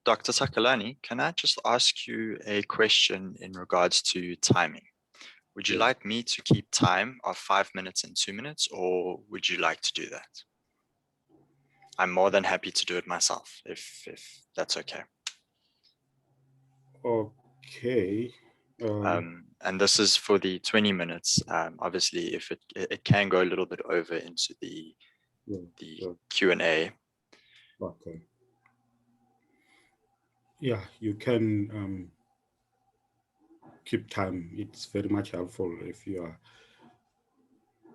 Dr. Takalani, can I just ask you a question in regards to timing? Would you like me to keep time of 5 minutes and 2 minutes, or would you like to do that? I'm more than happy to do it myself, if that's okay. Okay. And this is for the 20 minutes. Obviously, if it can go a little bit over into the Q&A. Okay. Yeah, you can keep time. It's very much helpful if you are,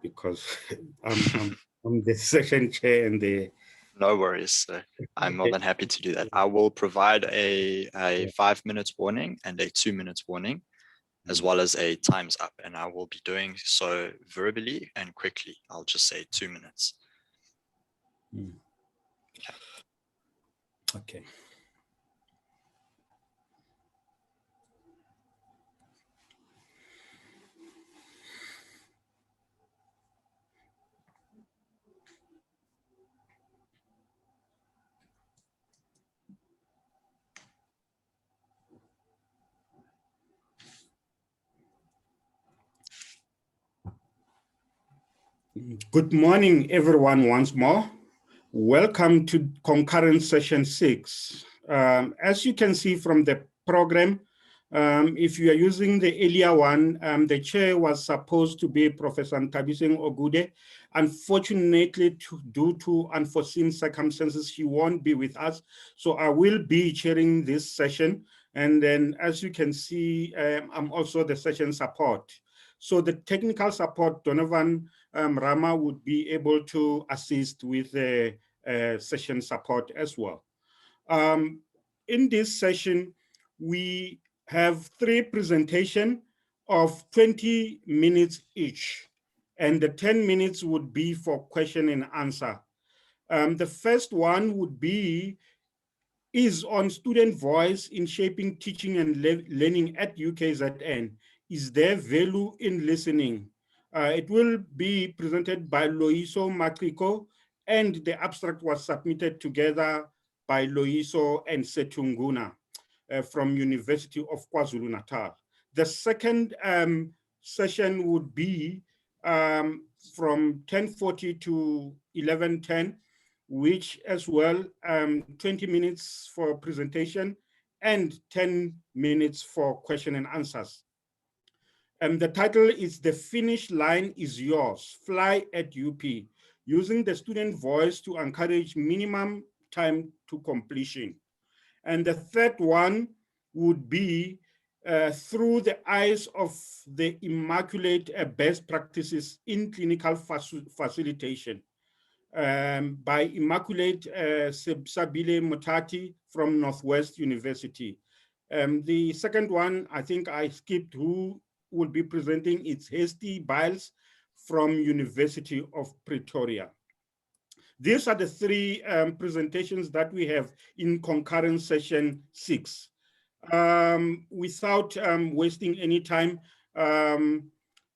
because I'm the session chair and the. No worries, sir. I'm more than happy to do that. I will provide a 5 minutes warning and a 2 minutes warning, as well as a time's up, and I will be doing so verbally and quickly. I'll just say 2 minutes. Okay. Good morning, everyone, once more. Welcome to Concurrent Session 6. As you can see from the program, if you are using the earlier one, the chair was supposed to be Professor Ntabiseng Ogude. Unfortunately, due to unforeseen circumstances, she won't be with us. So I will be chairing this session. And then, as you can see, I'm also the session support. So the technical support, Donovan Rama would be able to assist with the session support as well. In this session, we have 3 presentations of 20 minutes each, and the 10 minutes would be for question and answer. The first one would be on student voice in shaping teaching and learning at UKZN. Is there value in listening? It will be presented by Loyiso, Maciko, and the abstract was submitted together by Loyiso and Sethu Nguna from University of KwaZulu-Natal. The second session would be from 10:40 to 11:10, which as well 20 minutes for presentation and 10 minutes for question and answers. The title is The Finish Line is Yours, Fly at UP, using the student voice to encourage minimum time to completion. And the third one would be through the eyes of the Immaculate best practices in clinical facilitation by Immaculate Sabelile Muthathi from Northwest University. The second one, I think I skipped, who will be presenting, it's Hestie Byles from University of Pretoria. These are the 3 presentations that we have in Concurrent Session 6. Without wasting any time,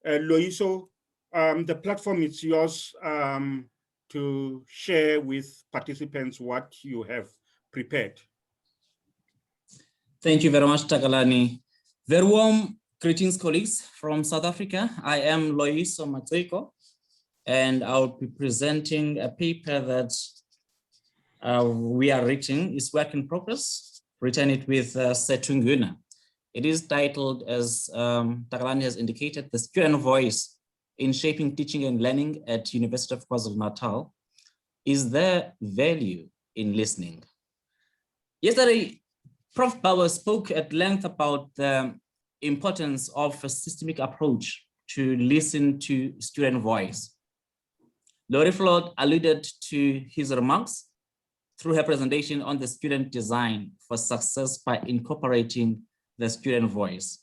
Loyiso, the platform is yours to share with participants what you have prepared. Thank you very much, Takalani. Very warm greetings, colleagues from South Africa. I am Loyiso Maciko, and I'll be presenting a paper that we are writing. It's work in progress, written it with Sethu Nguna. It is titled, as Takalani has indicated, The Student Voice in Shaping Teaching and Learning at University of KwaZulu-Natal. Is there value in listening? Yesterday, Prof. Bauer spoke at length about the importance of a systemic approach to listen to student voice. Laurie Flood alluded to his remarks through her presentation on the student design for success by incorporating the student voice.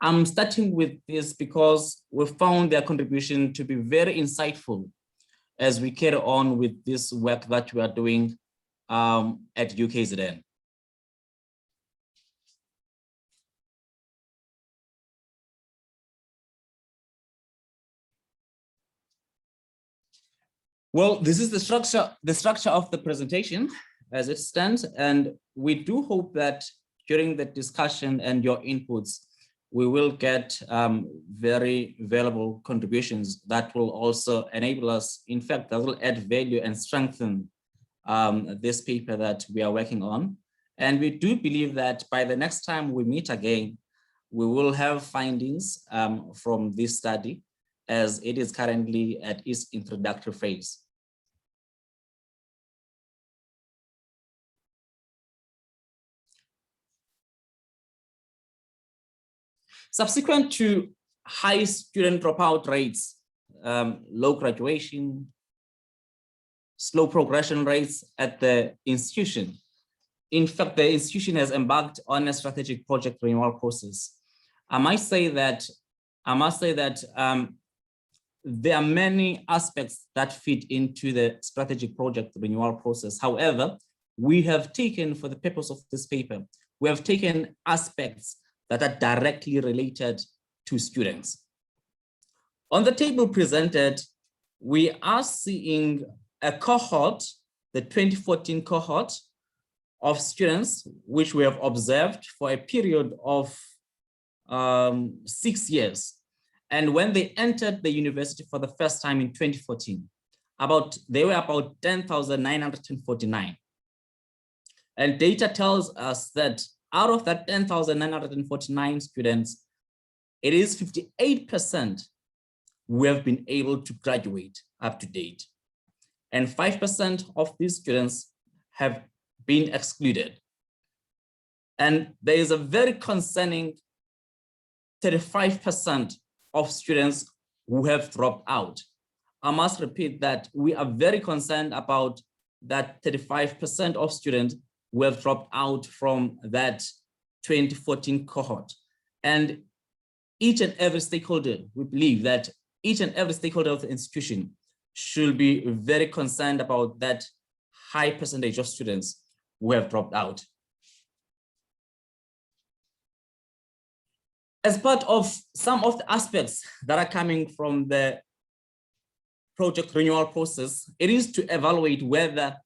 I'm starting with this because we found their contribution to be very insightful as we carry on with this work that we are doing at UKZN. Well, this is the structure of the presentation as it stands, and we do hope that during the discussion and your inputs, we will get very valuable contributions that will also enable us, in fact, that will add value and strengthen this paper that we are working on. And we do believe that by the next time we meet again, we will have findings from this study, as it is currently at its introductory phase. Subsequent to high student dropout rates, low graduation, slow progression rates at the institution, in fact, the institution has embarked on a strategic project renewal process. I must say that there are many aspects that fit into the strategic project renewal process. However, we have taken, for the purpose of this paper, we have taken aspects that are directly related to students. On the table presented, we are seeing a cohort, the 2014 cohort of students, which we have observed for a period of 6 years. And when they entered the university for the first time in 2014, they were about 10,949. And data tells us that out of that 10,949 students, it is 58% who have been able to graduate up to date. And 5% of these students have been excluded. And there is a very concerning 35% of students who have dropped out. I must repeat that we are very concerned about that 35% of students who have dropped out from that 2014 cohort. And each and every stakeholder, we believe that each and every stakeholder of the institution should be very concerned about that high percentage of students who have dropped out. As part of some of the aspects that are coming from the project renewal process, it is to evaluate whether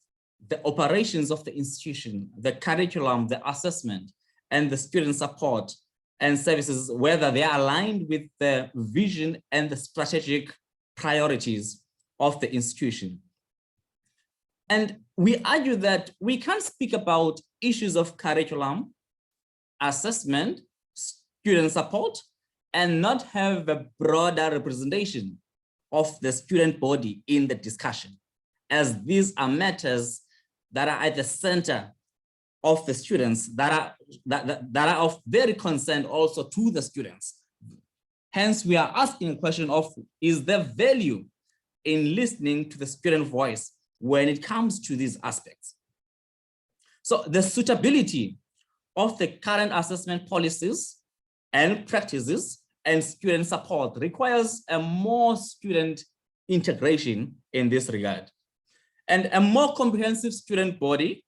the operations of the institution, the curriculum, the assessment, and the student support and services, whether they are aligned with the vision and the strategic priorities of the institution. And we argue that we can't speak about issues of curriculum, assessment, student support, and not have a broader representation of the student body in the discussion, as these are matters that are at the center of the students, that are of very concern also to the students. Hence, we are asking a question of, is there value in listening to the student voice when it comes to these aspects? So the suitability of the current assessment policies and practices and student support requires a more student integration in this regard. And a more comprehensive student body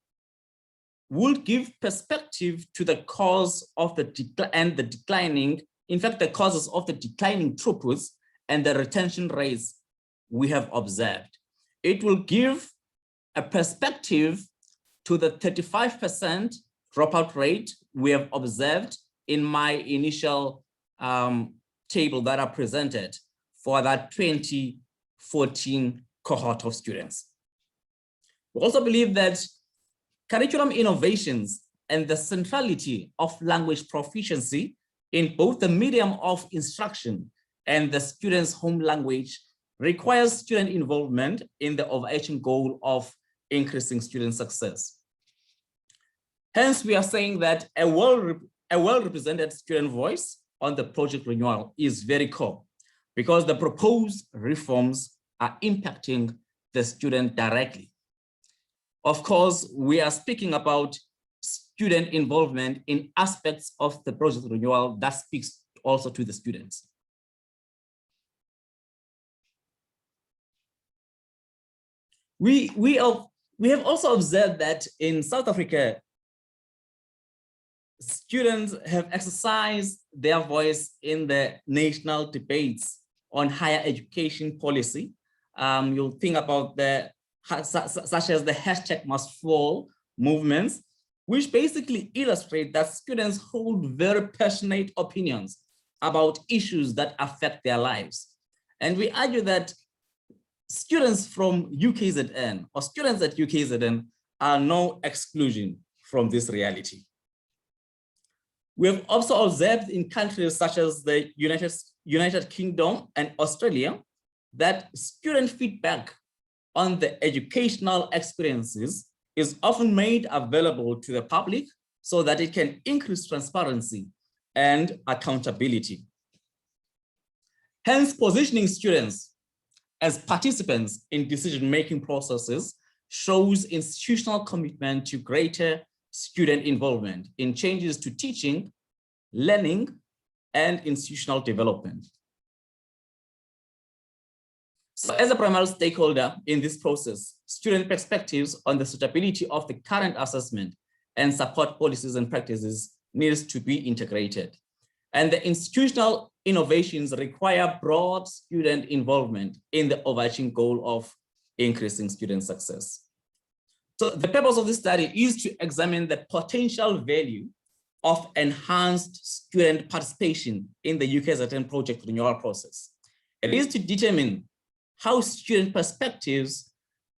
would give perspective to the cause of the declining, in fact, the causes of the declining throughputs and the retention rates we have observed. It will give a perspective to the 35% dropout rate we have observed in my initial table that I presented for that 2014 cohort of students. We also believe that curriculum innovations and the centrality of language proficiency in both the medium of instruction and the student's home language requires student involvement in the overarching goal of increasing student success. Hence, we are saying that a well-represented student voice on the project renewal is very core, because the proposed reforms are impacting the student directly. Of course, we are speaking about student involvement in aspects of the project renewal that speaks also to the students. We have also observed that in South Africa, students have exercised their voice in the national debates on higher education policy. You'll think about such as the #MustFall movements, which basically illustrate that students hold very passionate opinions about issues that affect their lives. And we argue that students from UKZN or students at UKZN are no exclusion from this reality. We have also observed in countries such as the United Kingdom and Australia that student feedback on the educational experiences is often made available to the public so that it can increase transparency and accountability. Hence, positioning students as participants in decision-making processes shows institutional commitment to greater student involvement in changes to teaching, learning, and institutional development. So as a primary stakeholder in this process, student perspectives on the suitability of the current assessment and support policies and practices needs to be integrated. And the institutional innovations require broad student involvement in the overarching goal of increasing student success. So the purpose of this study is to examine the potential value of enhanced student participation in the UKZN project renewal process. It is to determine how student perspectives,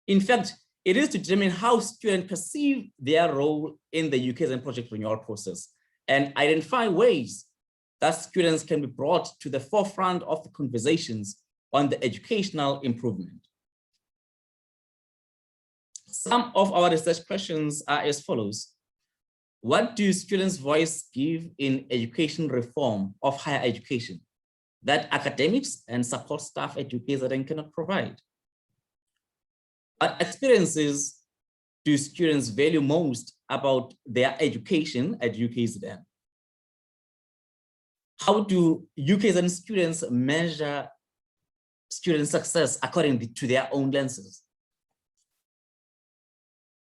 in fact, it is to determine how students perceive their role in the UKZN project renewal process and identify ways that students can be brought to the forefront of the conversations on the educational improvement. Some of our research questions are as follows. What do students' voice give in education reform of higher education that academics and support staff at UKZN cannot provide? What experiences do students value most about their education at UKZN? How do UKZN students measure student success according to their own lenses?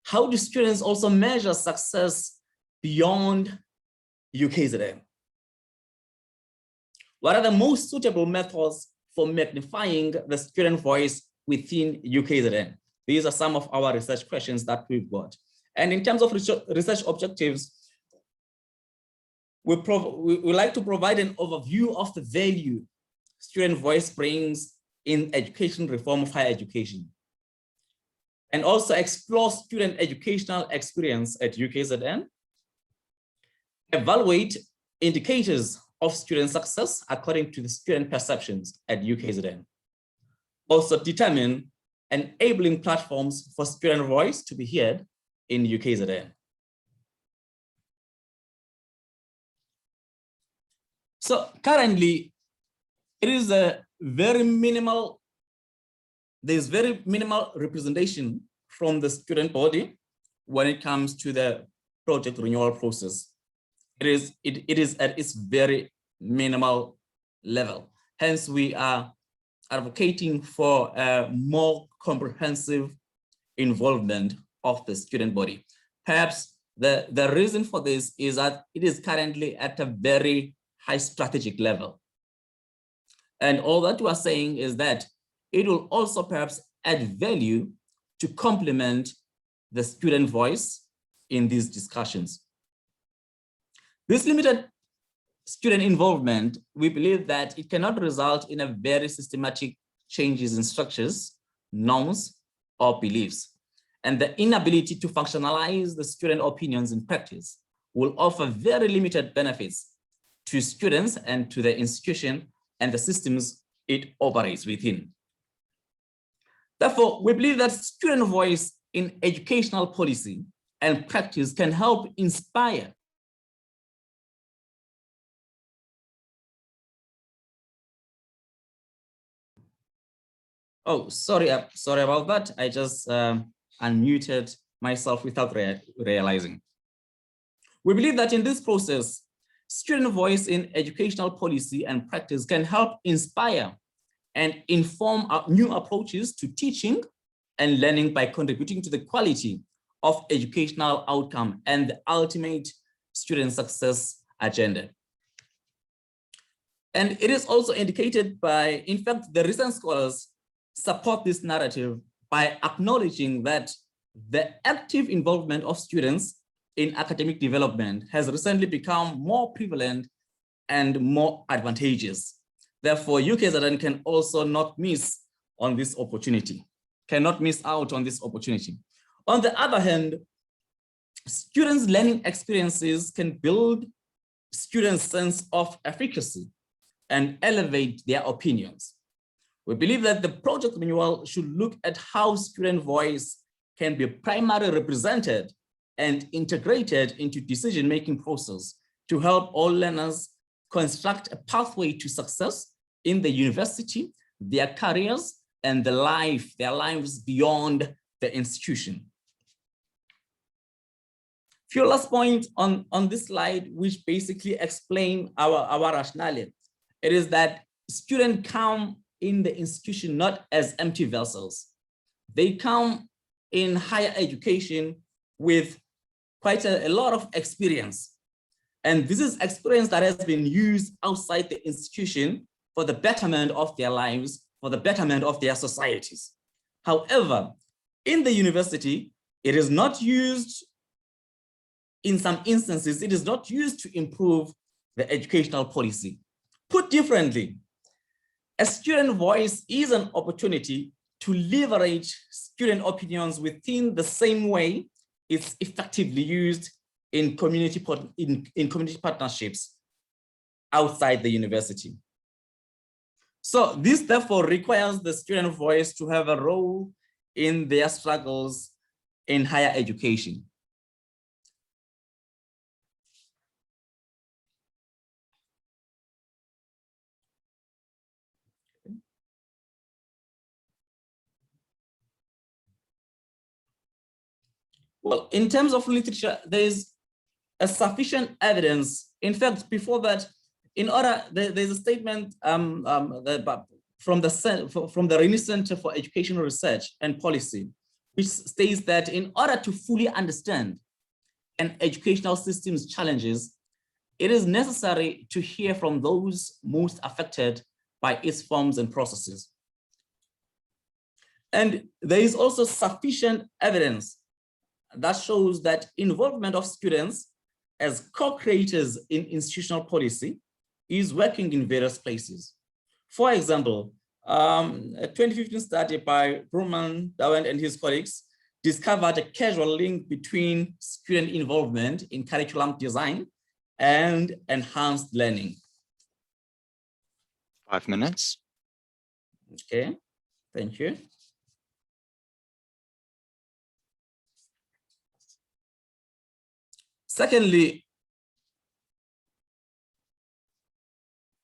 How do students also measure success beyond UKZN? What are the most suitable methods for magnifying the student voice within UKZN? These are some of our research questions that we've got. And in terms of research objectives, we like to provide an overview of the value student voice brings in education reform of higher education, and also explore student educational experience at UKZN, evaluate indicators of student success according to the student perceptions at UKZN, also determine enabling platforms for student voice to be heard in UKZN. So currently, it is a very minimal, there's very minimal representation from the student body when it comes to the project renewal process. It is at its very minimal level. Hence, we are advocating for a more comprehensive involvement of the student body. Perhaps the reason for this is that it is currently at a very high strategic level. And all that we are saying is that it will also perhaps add value to complement the student voice in these discussions. This limited student involvement, we believe that it cannot result in a very systematic changes in structures, norms, or beliefs. And the inability to functionalize the student opinions in practice will offer very limited benefits to students and to the institution and the systems it operates within. Therefore, we believe that student voice in educational policy and practice can help inspire sorry about that. I just unmuted myself without realizing. We believe that in this process, student voice in educational policy and practice can help inspire and inform new approaches to teaching and learning by contributing to the quality of educational outcome and the ultimate student success agenda. And it is also indicated by, in fact, the recent scholars support this narrative by acknowledging that the active involvement of students in academic development has recently become more prevalent and more advantageous. Therefore, UKZN can also not miss on this opportunity, cannot miss out on this opportunity. On the other hand, students' learning experiences can build students' sense of efficacy and elevate their opinions. We believe that the project renewal should look at how student voice can be primarily represented and integrated into decision-making process to help all learners construct a pathway to success in the university, their careers, and their lives beyond the institution. Few last points on this slide, which basically explain our rationale. It is that students come in the institution not as empty vessels. They come in higher education with quite a lot of experience. And this is experience that has been used outside the institution for the betterment of their lives, for the betterment of their societies. However, in the university, it is not used, in some instances, it is not used to improve the educational policy. Put differently, a student voice is an opportunity to leverage student opinions within the same way it's effectively used in community partnerships outside the university. So this therefore requires the student voice to have a role in their struggles in higher education. Well, in terms of literature, there is a sufficient evidence. In fact, before that, there's a statement from the Rennie Center for Educational Research and Policy, which states that in order to fully understand an educational system's challenges, it is necessary to hear from those most affected by its forms and processes. And there is also sufficient evidence that shows that involvement of students as co-creators in institutional policy is working in various places. For example, a 2015 study by Bruman, Dawand, and his colleagues discovered a causal link between student involvement in curriculum design and enhanced learning. 5 minutes. Okay, thank you. Secondly,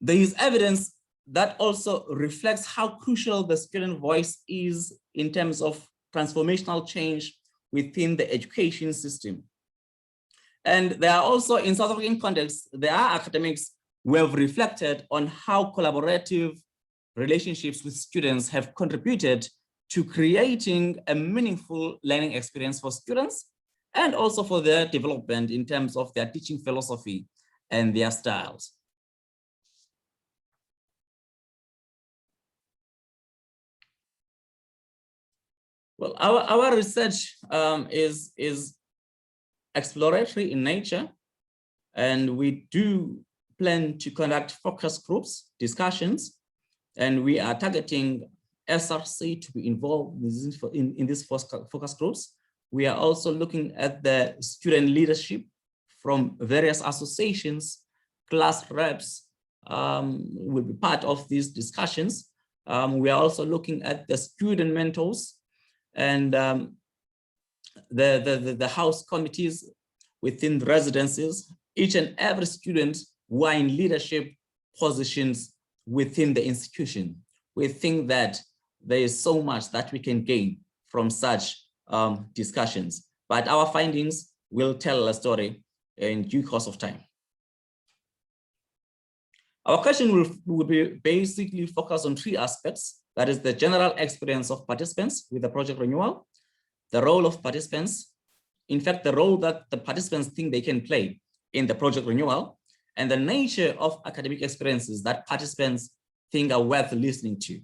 there is evidence that also reflects how crucial the student voice is in terms of transformational change within the education system. And there are also, in South African context, there are academics who have reflected on how collaborative relationships with students have contributed to creating a meaningful learning experience for students and also for their development in terms of their teaching philosophy and their styles. Well, our research is exploratory in nature, and we do plan to conduct focus groups, discussions, and we are targeting SRC to be involved in these focus groups. We are also looking at the student leadership from various associations, class reps will be part of these discussions. We are also looking at the student mentors and the house committees within the residences, each and every student who are in leadership positions within the institution. We think that there is so much that we can gain from such discussions, but our findings will tell a story in due course of time. Our question will be basically focused on 3 aspects. That is the general experience of participants with the project renewal, the role of participants, in fact, the role that the participants think they can play in the project renewal, and the nature of academic experiences that participants think are worth listening to.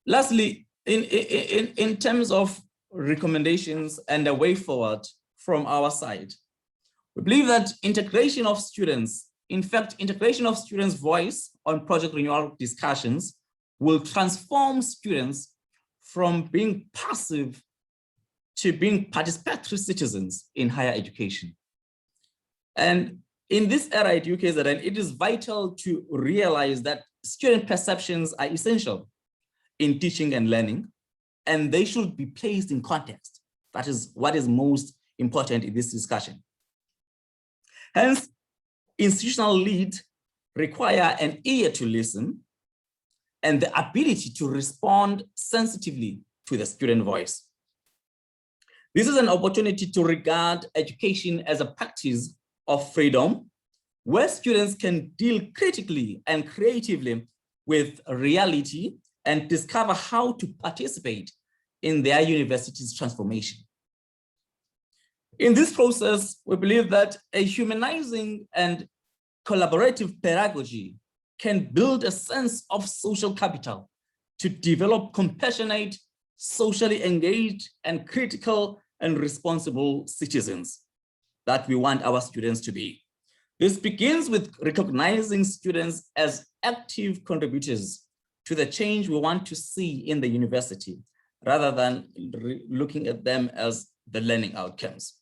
Lastly, in terms of recommendations and a way forward from our side. We believe that integration of students, in fact, integration of students' voice on project renewal discussions will transform students from being passive to being participatory citizens in higher education. And in this era at UKZN, it is vital to realize that student perceptions are essential in teaching and learning, and they should be placed in context. That is what is most important in this discussion. Hence, institutional lead require an ear to listen and the ability to respond sensitively to the student voice. This is an opportunity to regard education as a practice of freedom, where students can deal critically and creatively with reality and discover how to participate in their university's transformation. In this process, we believe that a humanizing and collaborative pedagogy can build a sense of social capital to develop compassionate, socially engaged, and critical and responsible citizens that we want our students to be. This begins with recognizing students as active contributors to the change we want to see in the university, rather than looking at them as the learning outcomes.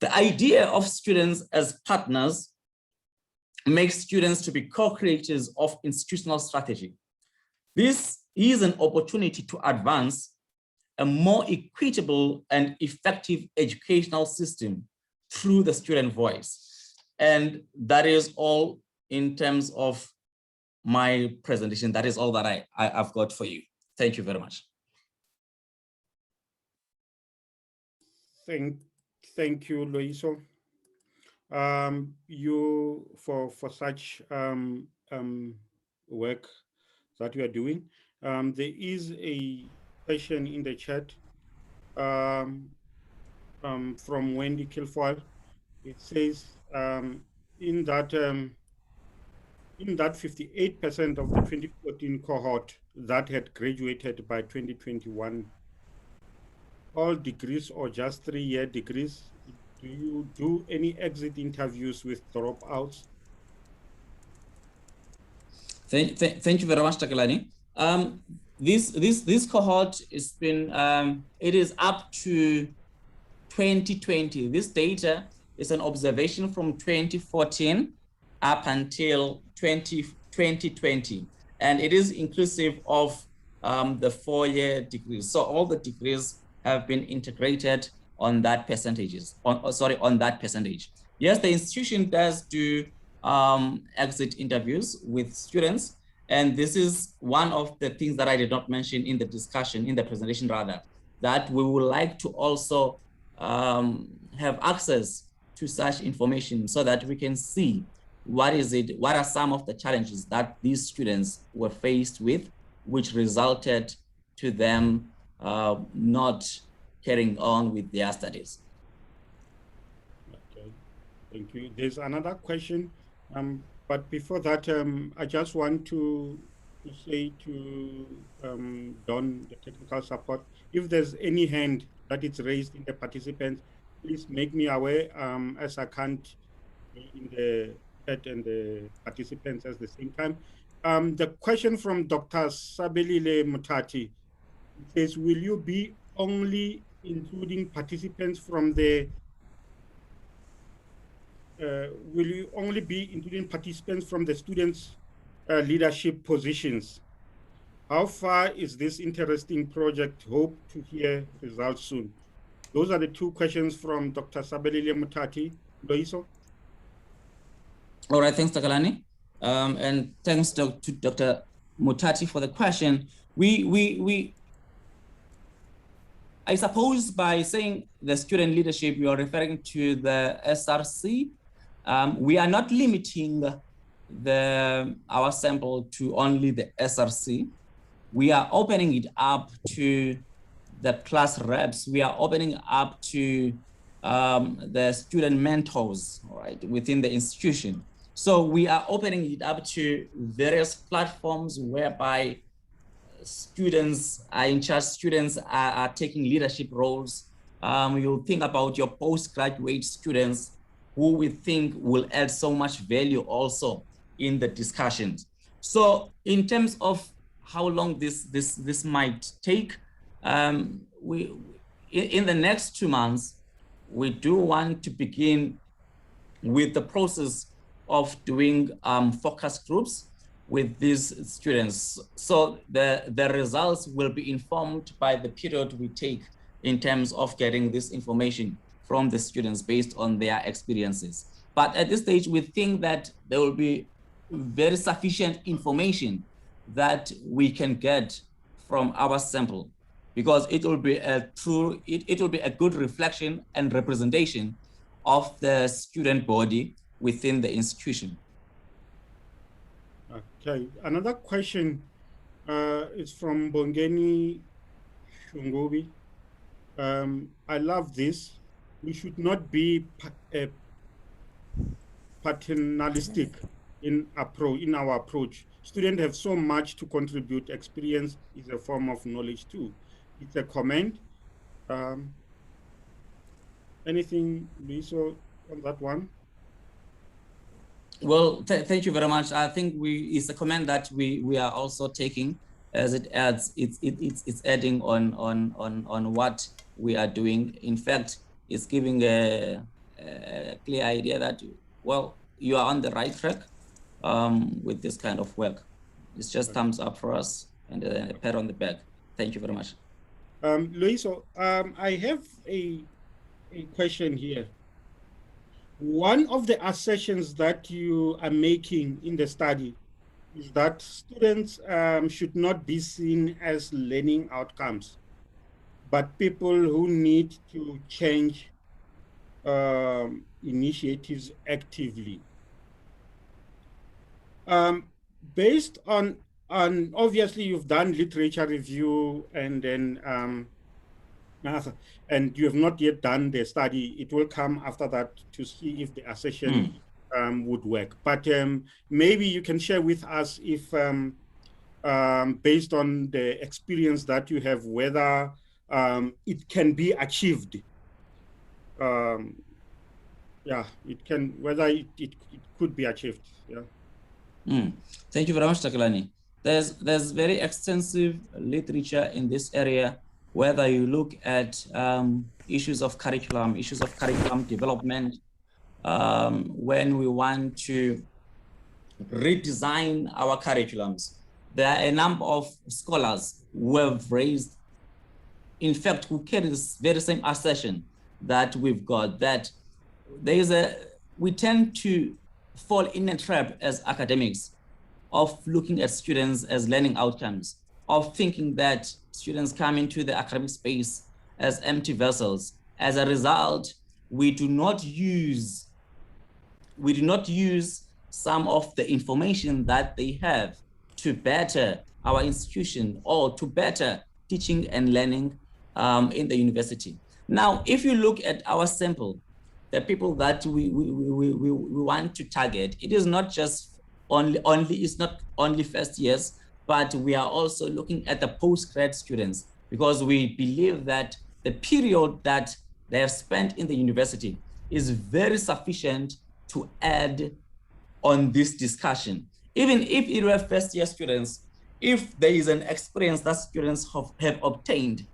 The idea of students as partners makes students to be co-creators of institutional strategy. This is an opportunity to advance a more equitable and effective educational system through the student voice. And that is all in terms of my presentation. That is all that I've got for you. Thank you very much. Thank you, Loyiso. You for such work that you are doing. There is a question in the chat from Wendy Kilfoyle. It says in that 58% of the 2014 cohort that had graduated by 2021, all degrees or just 3-year degrees, do you do any exit interviews with dropouts? Thank you very much, Takalani. This cohort has been, it is up to 2020. This data is an observation from 2014 up until 2020. And it is inclusive of the 4-year degrees. So all the degrees have been integrated on that percentages, on that percentage. Yes, the institution does do exit interviews with students. And this is one of the things that I did not mention in the discussion, in the presentation rather, that we would like to also have access to such information so that we can see what are some of the challenges that these students were faced with, which resulted to them not carrying on with their studies. Okay, thank you. There's another question, but before that, I just want to say to Don, the technical support, if there's any hand that is raised in the participants, please make me aware, as I can't be in the chat and the participants at the same time. The question from Dr. Sabelile Muthathi says, will you be only including participants from the students' leadership positions? How far is this interesting project? Hope to hear results soon. Those are the two questions from Dr. Sabelile Muthathi. Loyiso? All right, thanks, Takalani. And thanks to Dr. Muthathi for the question. I suppose by saying the student leadership, you are referring to the SRC. We are not limiting our sample to only the SRC. We are opening it up to the class reps. We are opening up to the student mentors, right, within the institution. So we are opening it up to various platforms whereby students are in charge, students are taking leadership roles. You think about your postgraduate students who we think will add so much value also in the discussions. So in terms of how long this might take, in the next 2 months, we do want to begin with the process of doing focus groups with these students. So the results will be informed by the period we take in terms of getting this information from the students based on their experiences. But at this stage, we think that there will be very sufficient information that we can get from our sample, because it will be a true, it will be a good reflection and representation of the student body within the institution. Okay, another question is from Bongeni Shungobi. I love this. We should not be paternalistic in our approach. Students have so much to contribute. Experience is a form of knowledge too. It's a comment. Anything, Loyiso, on that one? Well, thank you very much. I think it's a comment that we are also taking, as it adds, it's adding on what we are doing. In fact, it's giving a clear idea that, well, you are on the right track with this kind of work. It's just thumbs up for us and a pat on the back. Thank you very much. Loyiso, I have a question here. One of the assertions that you are making in the study is that students should not be seen as learning outcomes, but people who need to change initiatives actively. Based on obviously you've done literature review and then and you have not yet done the study. It will come after that to see if the assertion would work. But maybe you can share with us if, based on the experience that you have, whether it can be achieved. Yeah, it can, whether it could be achieved. Yeah. Thank you very much, Takalani. There's very extensive literature in this area, whether you look at issues of curriculum development, when we want to redesign our curriculums. There are a number of scholars who have raised, in fact, who carry this very same assertion that we've got, that we tend to fall in a trap as academics of looking at students as learning outcomes, of thinking that students come into the academic space as empty vessels. As a result, we do not use some of the information that they have to better our institution or to better teaching and learning in the university. Now, if you look at our sample, the people that we want to target, it is not just it's not only first years, but we are also looking at the postgrad students, because we believe that the period that they have spent in the university is very sufficient to add on this discussion. Even if it were first year students, if there is an experience that students have obtained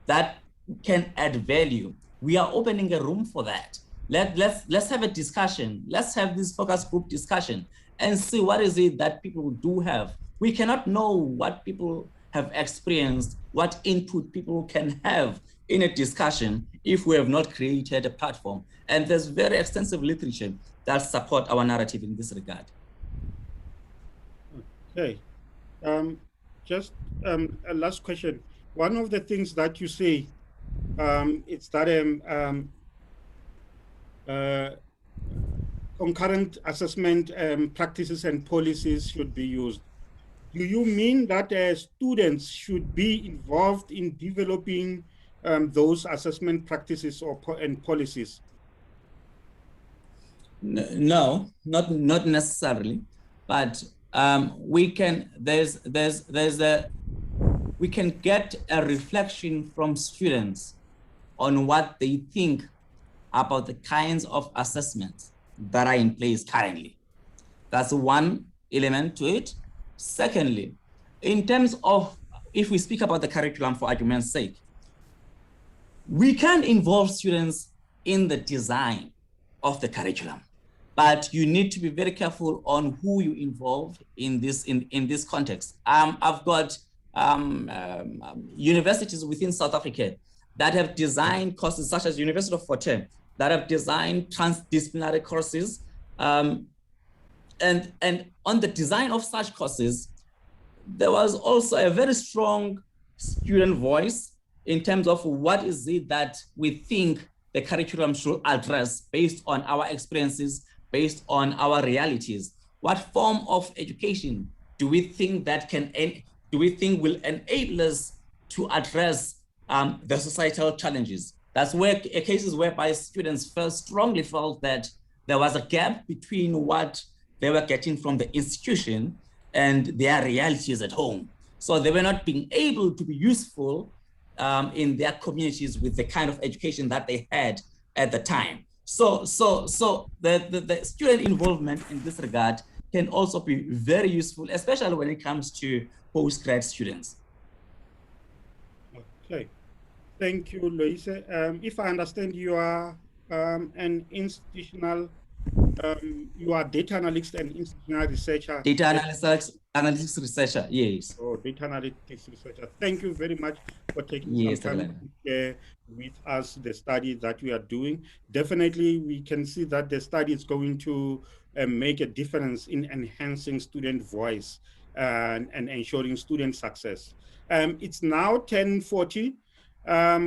that can add value, we are opening a room for that. Let's have a discussion. Let's have this focus group discussion and see what is it that people do have. We cannot know what people have experienced, what input people can have in a discussion if we have not created a platform. And there's very extensive literature that support our narrative in this regard. Okay, just a last question. One of the things that you say, it's that concurrent assessment practices and policies should be used. Do you mean that students should be involved in developing those assessment practices and policies? No, not necessarily, but we can. There's we can get a reflection from students on what they think about the kinds of assessments that are in place currently. That's one element to it. Secondly, in terms of, if we speak about the curriculum for argument's sake, we can involve students in the design of the curriculum, but you need to be very careful on who you involve in this context. I've got universities within South Africa that have designed courses, such as University of Fort Hare, that have designed transdisciplinary courses. And on the design of such courses, there was also a very strong student voice in terms of what is it that we think the curriculum should address based on our experiences, based on our realities. What form of education do we think will enable us to address the societal challenges? That's where cases whereby students strongly felt that there was a gap between what they were getting from the institution and their realities at home. So they were not being able to be useful in their communities with the kind of education that they had at the time. So the student involvement in this regard can also be very useful, especially when it comes to postgrad students. Okay, thank you, Loyiso. If I understand, you are an institutional, you are data analyst and institutional researcher. Data analytics researcher, yes. Oh, data analytics researcher. Thank you very much for taking some time to share with us the study that we are doing. Definitely, we can see that the study is going to make a difference in enhancing student voice and ensuring student success. It's now 10:40.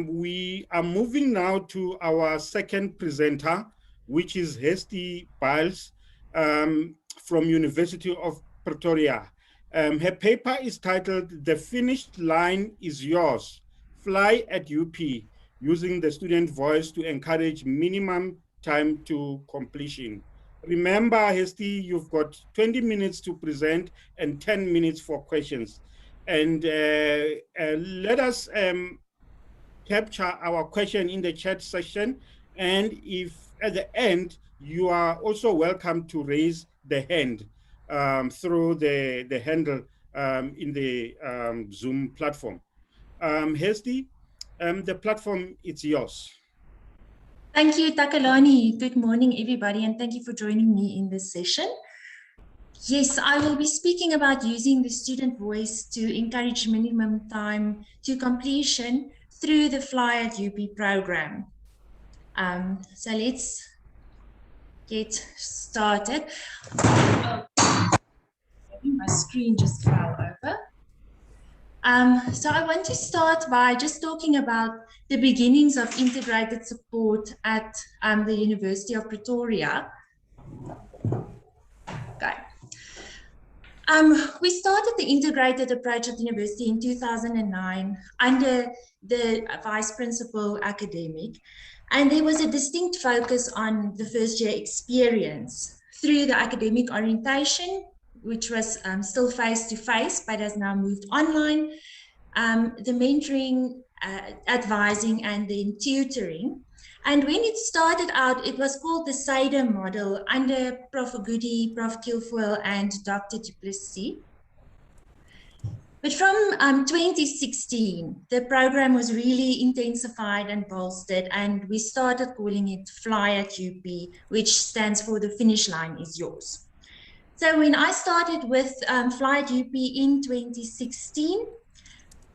We are moving now to our second presenter, which is Hestie Byles from University of Pretoria. Her paper is titled "The Finished Line is Yours, Fly at UP, Using the Student Voice to Encourage Minimum Time to Completion." Remember, Hestie, you've got 20 minutes to present and 10 minutes for questions. And let us capture our question in the chat session. And if at the end, you are also welcome to raise the hand through the handle in the Zoom platform. Hestie, the platform, it's yours. Thank you, Takalani. Good morning, everybody, and thank you for joining me in this session. Yes, I will be speaking about using the student voice to encourage minimum time to completion through the Fly at UP program. So let's get started. My screen just fell over. So I want to start by just talking about the beginnings of integrated support at the University of Pretoria. Okay. We started the integrated approach at the university in 2009 under the vice principal academic, and there was a distinct focus on the first year experience through the academic orientation, which was still face-to-face, but has now moved online, the mentoring, advising, and then tutoring. And when it started out, it was called the SADA model under Prof. Goody, Prof. Kilfoyle, and Dr. Du Plessis. But from 2016, the program was really intensified and bolstered, and we started calling it Fly at UP, which stands for The Finish Line is Yours. So when I started with Fly at UP in 2016,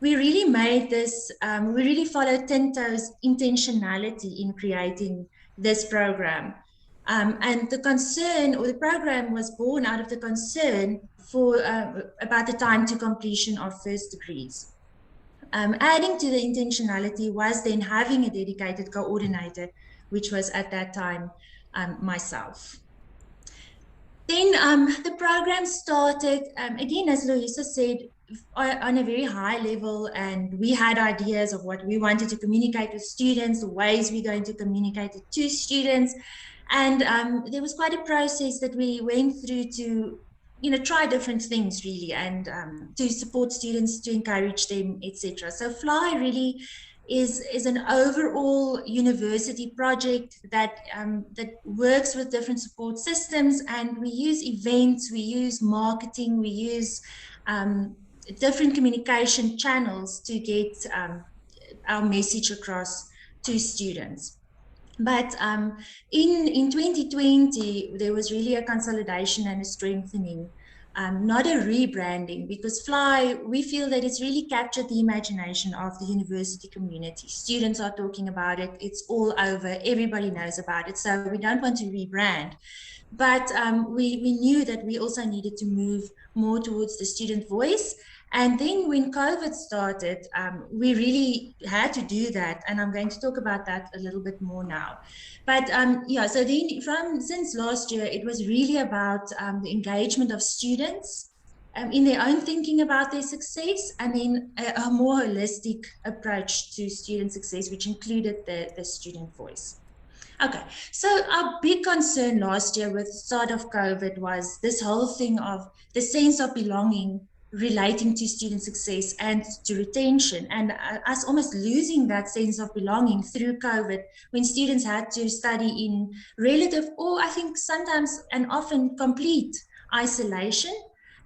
we really made this, we really followed Tinto's intentionality in creating this program. And the concern, or the program, was born out of the concern for about the time to completion of first degrees. Adding to the intentionality was then having a dedicated coordinator, which was at that time myself. Then the program started, again, as Loyiso said, on a very high level, and we had ideas of what we wanted to communicate with students, the ways we're going to communicate it to students. And there was quite a process that we went through to try different things really, and to support students, to encourage them, etc. So FLY really is an overall university project that works with different support systems, and we use events, we use marketing, we use different communication channels to get our message across to students. But in 2020, there was really a consolidation and a strengthening, not a rebranding, because FLY, we feel that it's really captured the imagination of the university community. Students are talking about it, it's all over, everybody knows about it, so we don't want to rebrand. But we knew that we also needed to move more towards the student voice. And then when COVID started, we really had to do that. And I'm going to talk about that a little bit more now. But yeah, so then since last year, it was really about the engagement of students in their own thinking about their success, and then a more holistic approach to student success, which included the student voice. Okay, so our big concern last year with the start of COVID was this whole thing of the sense of belonging relating to student success and to retention, and us almost losing that sense of belonging through COVID when students had to study in relative, or I think sometimes and often complete isolation.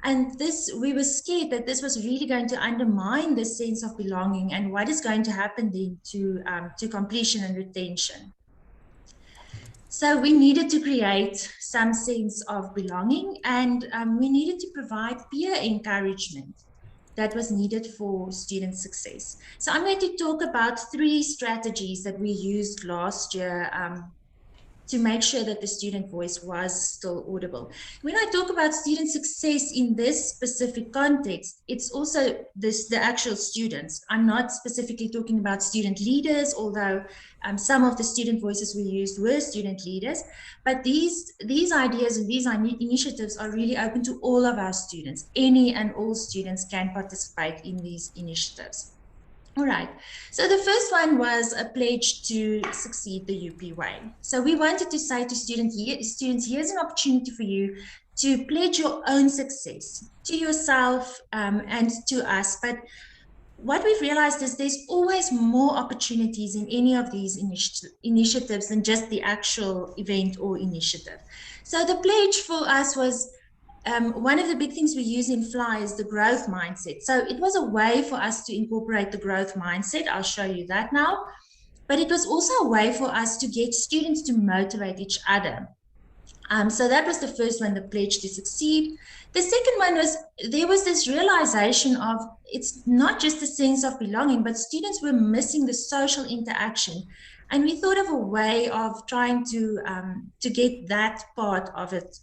And this, we were scared that this was really going to undermine the sense of belonging and what is going to happen then to completion and retention. So we needed to create some sense of belonging, and we needed to provide peer encouragement that was needed for student success. So I'm going to talk about 3 strategies that we used last year to make sure that the student voice was still audible. When I talk about student success in this specific context, it's also the actual students. I'm not specifically talking about student leaders, although some of the student voices we used were student leaders, but these ideas and these initiatives are really open to all of our students. Any and all students can participate in these initiatives. All right, so the first one was a pledge to succeed the UP way. So we wanted to say to students, here's an opportunity for you to pledge your own success to yourself and to us. But what we've realized is there's always more opportunities in any of these initiatives than just the actual event or initiative. So the pledge for us was, one of the big things we use in FLY is the growth mindset. So it was a way for us to incorporate the growth mindset. I'll show you that now. But it was also a way for us to get students to motivate each other. So that was the first one, the pledge to succeed. The second one was, there was this realization of, it's not just a sense of belonging, but students were missing the social interaction. And we thought of a way of trying to get that part of it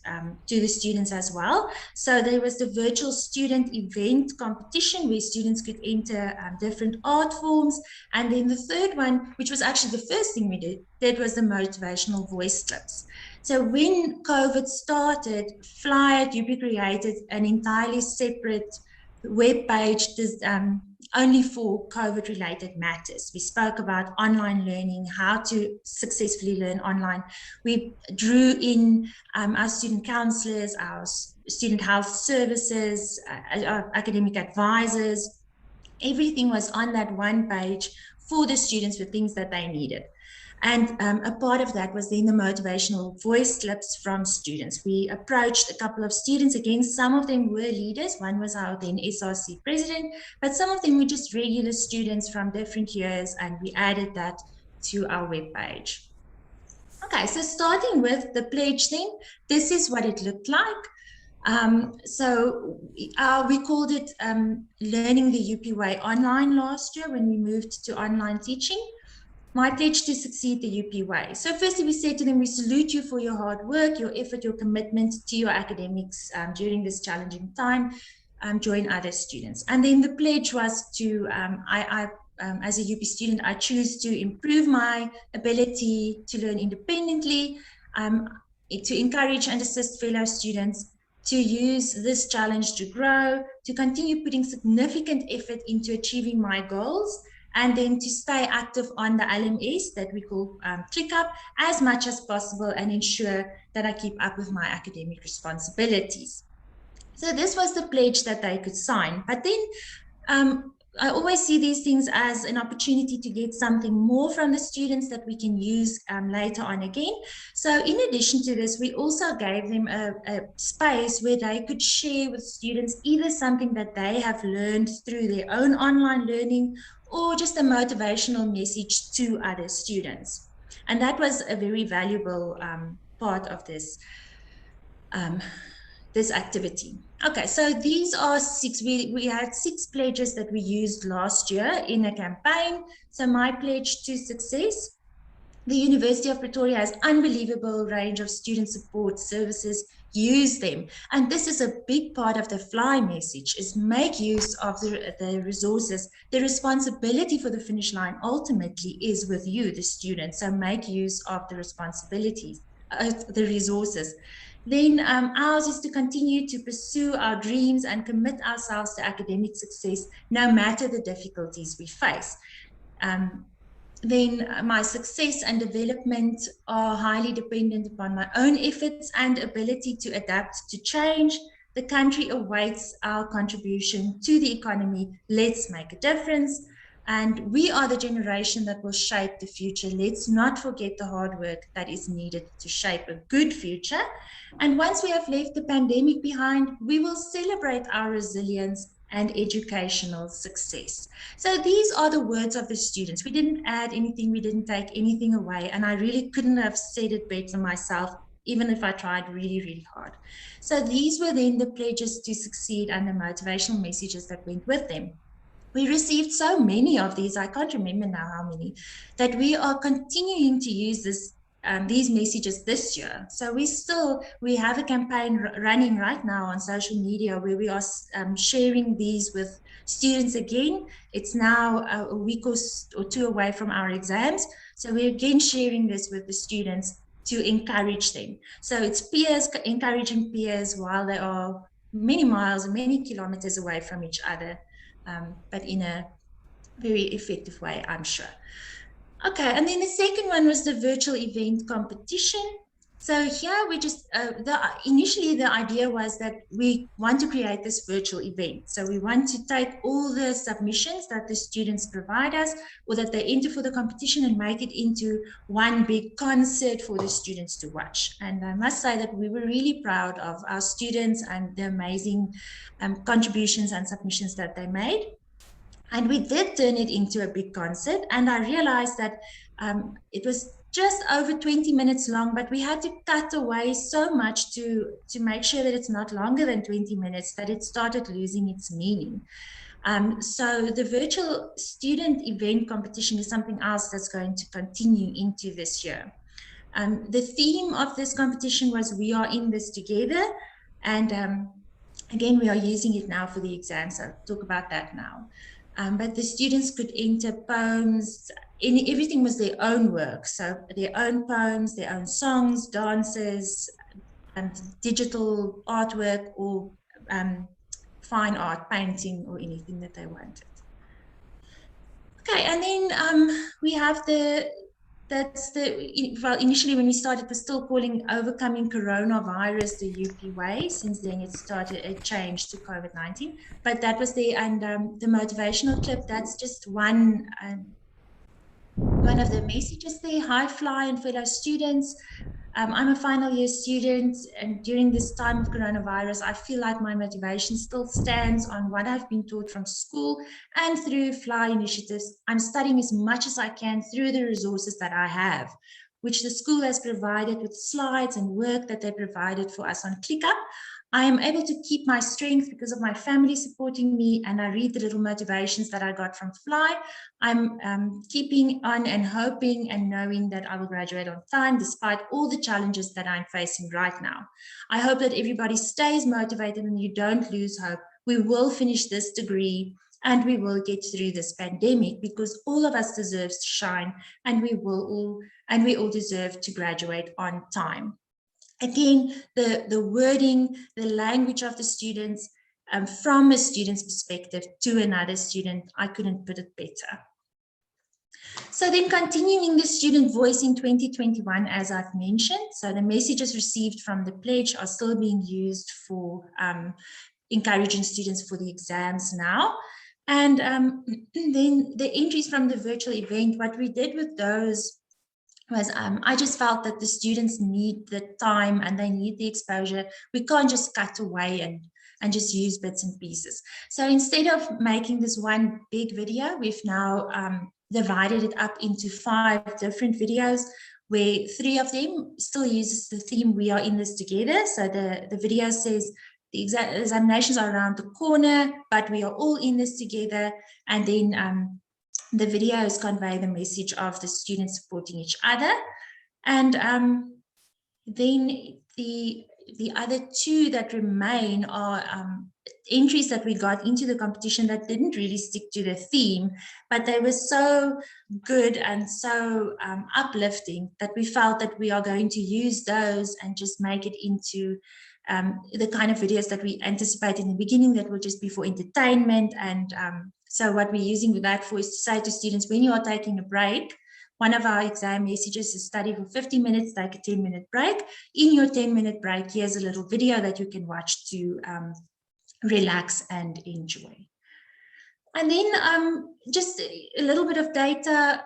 to the students as well. So there was the virtual student event competition where students could enter different art forms. And then the third one, which was actually the first thing we did was the motivational voice clips. So when COVID started, FLY at UP created an entirely separate web page only for COVID-related matters. We spoke about online learning, how to successfully learn online. We drew in our student counselors, our student health services, our academic advisors. Everything was on that one page for the students with things that they needed. And a part of that was then the motivational voice clips from students. We approached a couple of students. Again, some of them were leaders. One was our then SRC president, but some of them were just regular students from different years, and we added that to our webpage. Okay, so starting with the pledge then, this is what it looked like. So we called it Learning the UP Way Online last year when we moved to online teaching. My pledge to succeed the UP way. So firstly, we said to them, we salute you for your hard work, your effort, your commitment to your academics during this challenging time. Join other students. And then the pledge was to, as a UP student, I choose to improve my ability to learn independently, to encourage and assist fellow students, to use this challenge to grow, to continue putting significant effort into achieving my goals, and then to stay active on the LMS that we call ClickUp as much as possible and ensure that I keep up with my academic responsibilities. So this was the pledge that they could sign. But then I always see these things as an opportunity to get something more from the students that we can use later on again. So in addition to this, we also gave them a space where they could share with students either something that they have learned through their own online learning or just a motivational message to other students. And that was a very valuable part of this this activity. Okay, so these are 6, we had 6 pledges that we used last year in a campaign. So my pledge to success, the University of Pretoria has unbelievable range of student support services, use them. And this is a big part of the FLY message, is make use of the resources. The responsibility for the finish line ultimately is with you, the students. So make use of the responsibilities, the resources. Then ours is to continue to pursue our dreams and commit ourselves to academic success, no matter the difficulties we face. Then my success and development are highly dependent upon my own efforts and ability to adapt to change. The country awaits our contribution to the economy. Let's make a difference. And we are the generation that will shape the future. Let's not forget the hard work that is needed to shape a good future. And once we have left the pandemic behind, we will celebrate our resilience and educational success. So these are the words of the students. We didn't add anything, we didn't take anything away, and I really couldn't have said it better myself, even if I tried really, really hard. So these were then the pledges to succeed and the motivational messages that went with them. We received so many of these, I can't remember now how many, that we are continuing to use this these messages this year. So we have a campaign running right now on social media where we are sharing these with students again. It's now a week or 2 away from our exams. So we're again sharing this with the students to encourage them. So it's peers encouraging peers while they are many miles and many kilometers away from each other, but in a very effective way, I'm sure. Okay, and then the second one was the virtual event competition. So here we just, initially the idea was that we want to create this virtual event. So we want to take all the submissions that the students provide us or that they enter for the competition and make it into one big concert for the students to watch. And I must say that we were really proud of our students and the amazing contributions and submissions that they made. And we did turn it into a big concert. And I realized that it was just over 20 minutes long, but we had to cut away so much to make sure that it's not longer than 20 minutes, that it started losing its meaning. So the virtual student event competition is something else that's going to continue into this year. The theme of this competition was "We are in this together." And again, we are using it now for the exams. So I'll talk about that now. But the students could enter poems, everything was their own work. So their own poems, their own songs, dances, digital artwork, or fine art, painting, or anything that they wanted. Okay, and then we have well, initially when we started, we're still calling Overcoming Coronavirus the UP way. Since then it changed to COVID-19, but that was the, and the motivational clip, that's just one of the messages there. Hi Fly and fellow students. I'm a final year student, and during this time of coronavirus, I feel like my motivation still stands on what I've been taught from school and through FLY initiatives. I'm studying as much as I can through the resources that I have, which the school has provided with slides and work that they provided for us on ClickUp. I am able to keep my strength because of my family supporting me, and I read the little motivations that I got from FLY. I'm keeping on and hoping and knowing that I will graduate on time despite all the challenges that I'm facing right now. I hope that everybody stays motivated and you don't lose hope. We will finish this degree and we will get through this pandemic, because all of us deserve to shine, and we all deserve to graduate on time. Again, the wording, the language of the students, from a student's perspective to another student, I couldn't put it better. So then continuing the student voice in 2021, as I've mentioned, so the messages received from the pledge are still being used for encouraging students for the exams now. And then the entries from the virtual event, what we did with those was I just felt that the students need the time and they need the exposure. We can't just cut away and just use bits and pieces. So instead of making this one big video, we've now divided it up into 5 different videos, where 3 of them still uses the theme "We are in this together." So the video says the examinations are around the corner, but we are all in this together. And then the videos convey the message of the students supporting each other. And then the other 2 that remain are entries that we got into the competition that didn't really stick to the theme, but they were so good and so uplifting that we felt that we are going to use those and just make it into the kind of videos that we anticipate in the beginning that will just be for entertainment. And so what we're using that for is to say to students, when you are taking a break, one of our exam messages is study for 50 minutes, take a 10-minute break. In your 10-minute break, here's a little video that you can watch to relax and enjoy. And then just a little bit of data.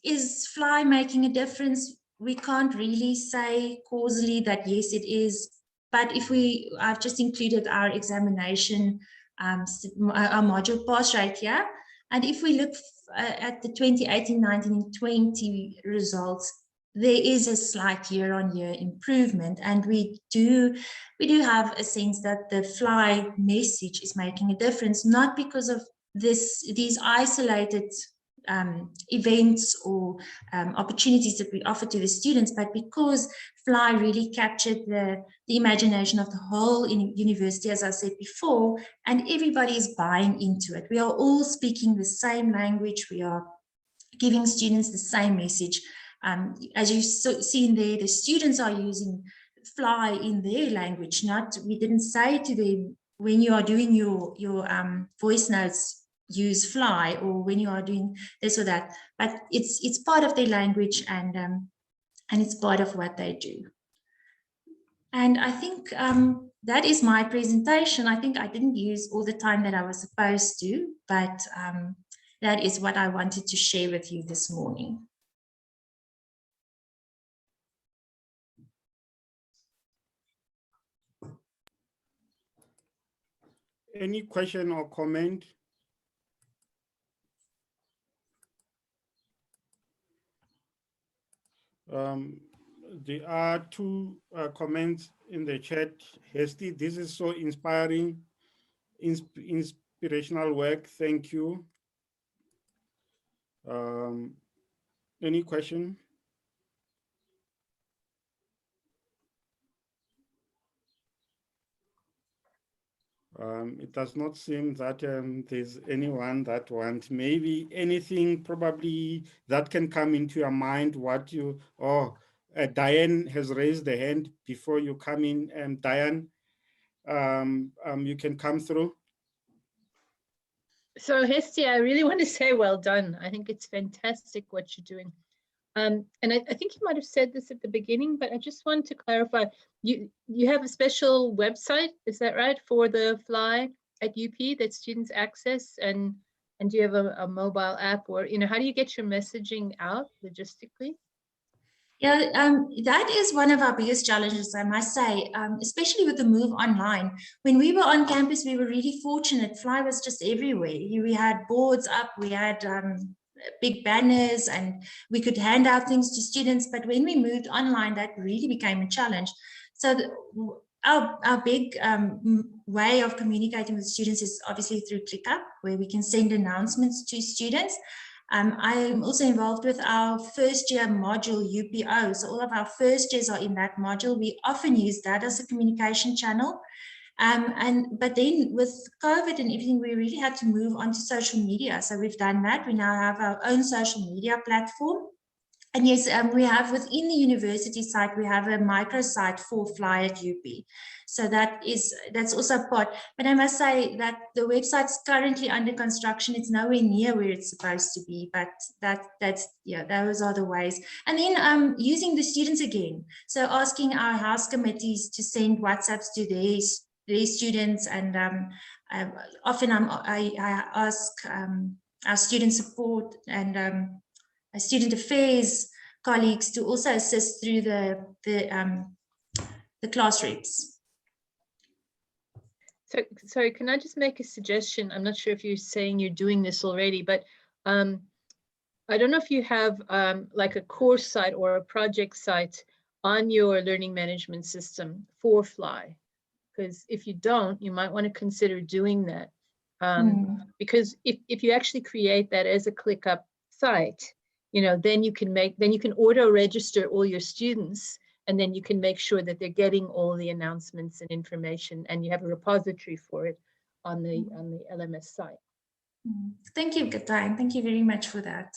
Is Fly making a difference? We can't really say causally that yes, it is. But if I've just included our examination, our module pass rate here. And if we look at the 2018, 19, and 20 results, there is a slight year-on-year improvement. And we do have a sense that the Fly message is making a difference, not because of these isolated events or opportunities that we offer to the students, but because Fly really captured the imagination of the whole university, as I said before, and everybody is buying into it. We are all speaking the same language. We are giving students the same message. As you see in there, the students are using Fly in their language. We didn't say to them, when you are doing your voice notes, use Fly, or when you are doing this or that, but it's part of their language, and it's part of what they do. And I think that is my presentation. I think I didn't use all the time that I was supposed to, but that is what I wanted to share with you this morning. Any question or comment? There are 2 comments in the chat. Hestie, this is so inspiring, inspirational work. Thank you. Any question? It does not seem that there's anyone that wants, maybe anything probably that can come into your mind, Diane has raised the hand before you come in. Diane, you can come through. So Hestie, I really want to say well done. I think it's fantastic what you're doing. And I think you might have said this at the beginning, but I just want to clarify. You have a special website, is that right, for the Fly at UP that students access, and do you have a mobile app, or how do you get your messaging out logistically? Yeah, that is one of our biggest challenges, I must say, especially with the move online. When we were on campus, we were really fortunate. Fly was just everywhere. We had boards up, we had big banners, and we could hand out things to students. But when we moved online, that really became a challenge. So our big way of communicating with students is obviously through ClickUp, where we can send announcements to students. I'm also involved with our first year module UPO. So all of our first years are in that module. We often use that as a communication channel. But then with COVID and everything, we really had to move on to social media. So we've done that. We now have our own social media platform. And yes, we have within the university site, we have a microsite for Fly at UP. So that's also part. But I must say that the website's currently under construction. It's nowhere near where it's supposed to be, but that's yeah, those are the ways. And then using the students again. So asking our house committees to send WhatsApps to their students, and often I ask our student support and student affairs colleagues to also assist through the class reps. So, sorry, can I just make a suggestion? I'm not sure if you're saying you're doing this already, but I don't know if you have like a course site or a project site on your learning management system for Fly. Because if you don't, you might want to consider doing that. Because if you actually create that as a ClickUp site, you know, then you can auto register all your students, and then you can make sure that they're getting all the announcements and information, and you have a repository for it on the LMS site. Thank you, Katine. Thank you very much for that.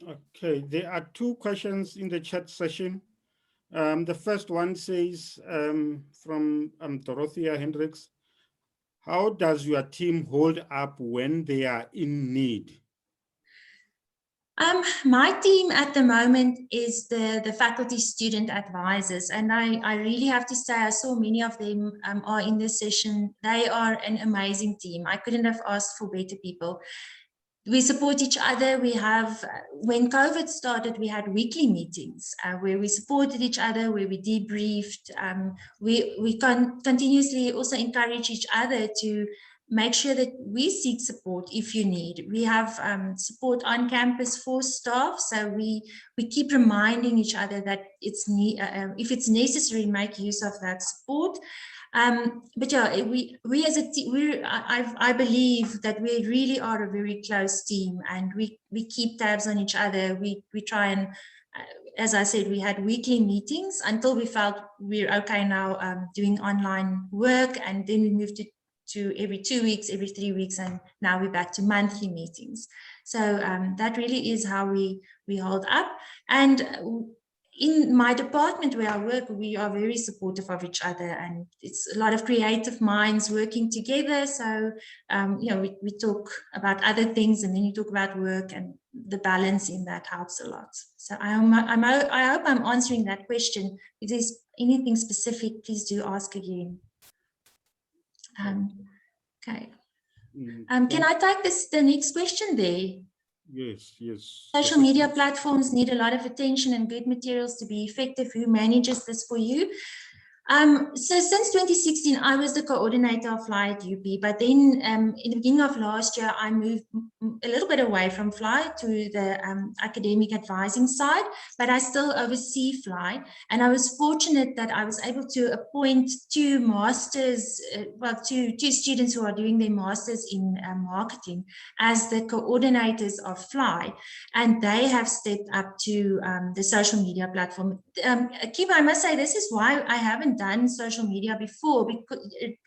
Okay, there are two questions in the chat session. The first one says from Dorothea Hendricks, how does your team hold up when they are in need? My team at the moment is the faculty student advisors, and I really have to say I saw many of them are in this session. They are an amazing team. I couldn't have asked for better people. We support each other. We have, when COVID started, we had weekly meetings where we supported each other, where we debriefed. We continuously also encourage each other to make sure that we seek support if you need. We have support on campus for staff, so we keep reminding each other that if it's necessary, make use of that support. But yeah, we as a team, I believe that we really are a very close team, and we keep tabs on each other. We try and, as I said, we had weekly meetings until we felt we're okay now doing online work, and then we moved to every 2 weeks, every 3 weeks, and now we're back to monthly meetings. So that really is how we hold up. And in my department where I work, we are very supportive of each other, and it's a lot of creative minds working together. So, you know, we talk about other things, and then you talk about work, and the balance in that helps a lot. So I hope I'm answering that question. If there's anything specific, please do ask again. Okay. Can I take the next question there? Yes, yes. Social media platforms need a lot of attention and good materials to be effective. Who manages this for you? So since 2016, I was the coordinator of Fly at UP, but then in the beginning of last year, I moved a little bit away from Fly to the academic advising side, but I still oversee Fly. And I was fortunate that I was able to appoint two masters, two students who are doing their masters in marketing as the coordinators of Fly. And they have stepped up to the social media platform. Kiva, I must say, this is why I haven't done social media before,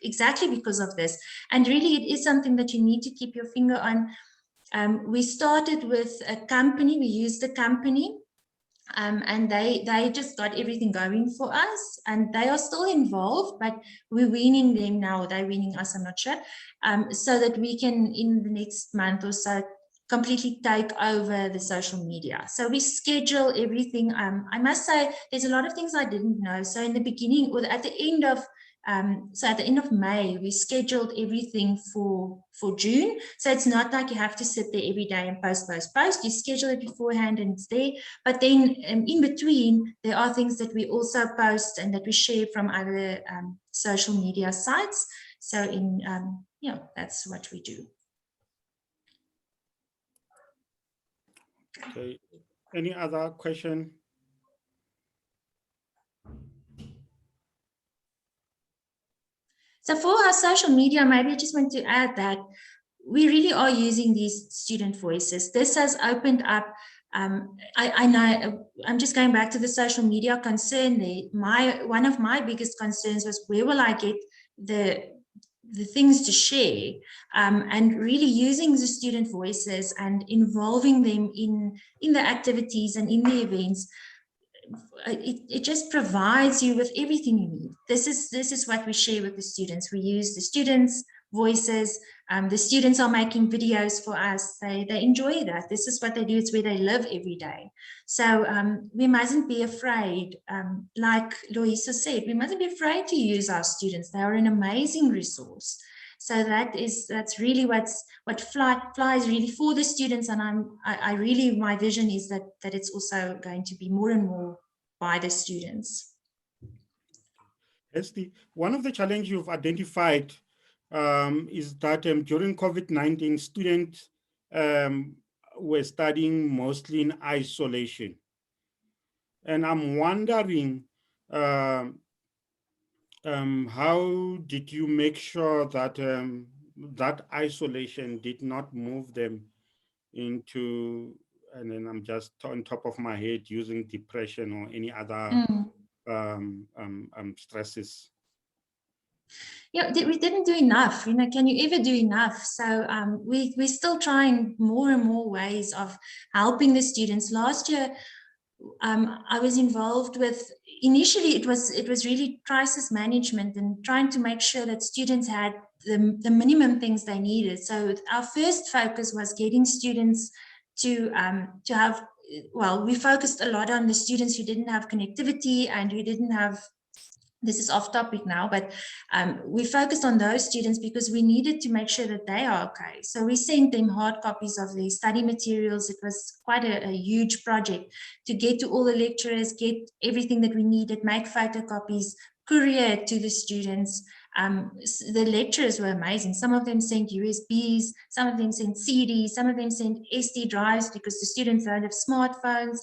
exactly because of this. And really, it is something that you need to keep your finger on. We started with a company, we used a company, and they just got everything going for us, and they are still involved, but we're weaning them now, they're weaning us, I'm not sure, so that we can, in the next month or so, completely take over the social media. So we schedule everything. I must say, there's a lot of things I didn't know. So in the beginning, or at the end of May, we scheduled everything for June. So it's not like you have to sit there every day and post. You schedule it beforehand and it's there. But then in between, there are things that we also post and that we share from other social media sites. So that's what we do. Okay. Any other question? So for our social media, maybe I just want to add that we really are using these student voices. This has opened up, I know, I'm just going back to the social media concern there. One of my biggest concerns was, where will I get the things to share, and really using the student voices and involving them in the activities and in the events. It just provides you with everything you need. This is what we share with the students. We use the students' voices. The students are making videos for us. They enjoy that. This is what they do. It's where they live every day. So we mustn't be afraid. Like Loyiso said, we mustn't be afraid to use our students. They are an amazing resource. So that's really what Fly is really for the students. And I really, my vision is that it's also going to be more and more by the students. Hestie, one of the challenges you've identified is that during COVID-19, students were studying mostly in isolation. And I'm wondering, how did you make sure that that isolation did not move them into, and then I'm just on top of my head using depression or any other stresses? Yeah, we didn't do enough. You know, can you ever do enough? So we're still trying more and more ways of helping the students. Last year, I was involved with, initially it was really crisis management and trying to make sure that students had the minimum things they needed. So our first focus was getting students to have, well, we focused a lot on the students who didn't have connectivity and who didn't have, this is off topic now, but we focused on those students because we needed to make sure that they are okay. So we sent them hard copies of the study materials. It was quite a huge project to get to all the lecturers, get everything that we needed, make photocopies, courier it to the students. The lecturers were amazing. Some of them sent USBs, some of them sent CDs, some of them sent SD drives because the students don't have smartphones.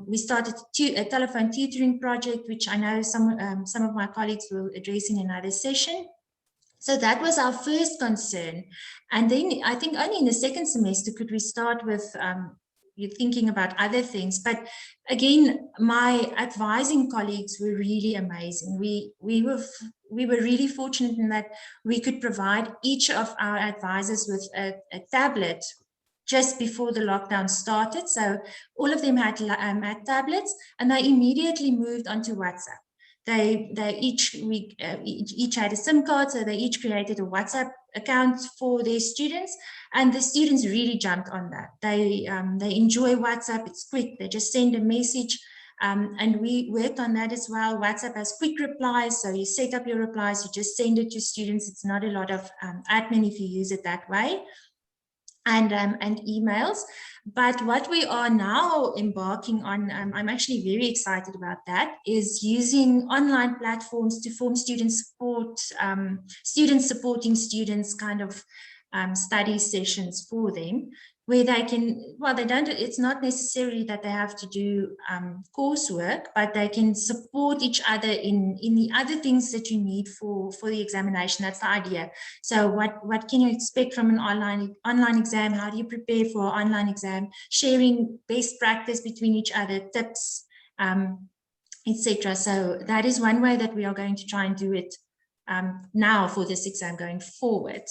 We started a telephone tutoring project, which I know some of my colleagues will address in another session. So that was our first concern. And then I think only in the second semester could we start with you thinking about other things. But again, my advising colleagues were really amazing. We were really fortunate in that we could provide each of our advisors with a tablet just before the lockdown started. So all of them had tablets, and they immediately moved onto WhatsApp. They each had a SIM card, so they each created a WhatsApp account for their students, and the students really jumped on that. They enjoy WhatsApp. It's quick. They just send a message. And we worked on that as well. WhatsApp has quick replies, so you set up your replies, you just send it to students. It's not a lot of admin if you use it that way. And emails. But what we are now embarking on, I'm actually very excited about that, is using online platforms to form student support, students supporting students kind of study sessions for them, where they can, well, they don't, it's not necessarily that they have to do coursework, but they can support each other in the other things that you need for the examination. That's the idea. So what can you expect from an online exam? How do you prepare for an online exam? Sharing best practice between each other, tips, etc. So that is one way that we are going to try and do it now for this exam going forward.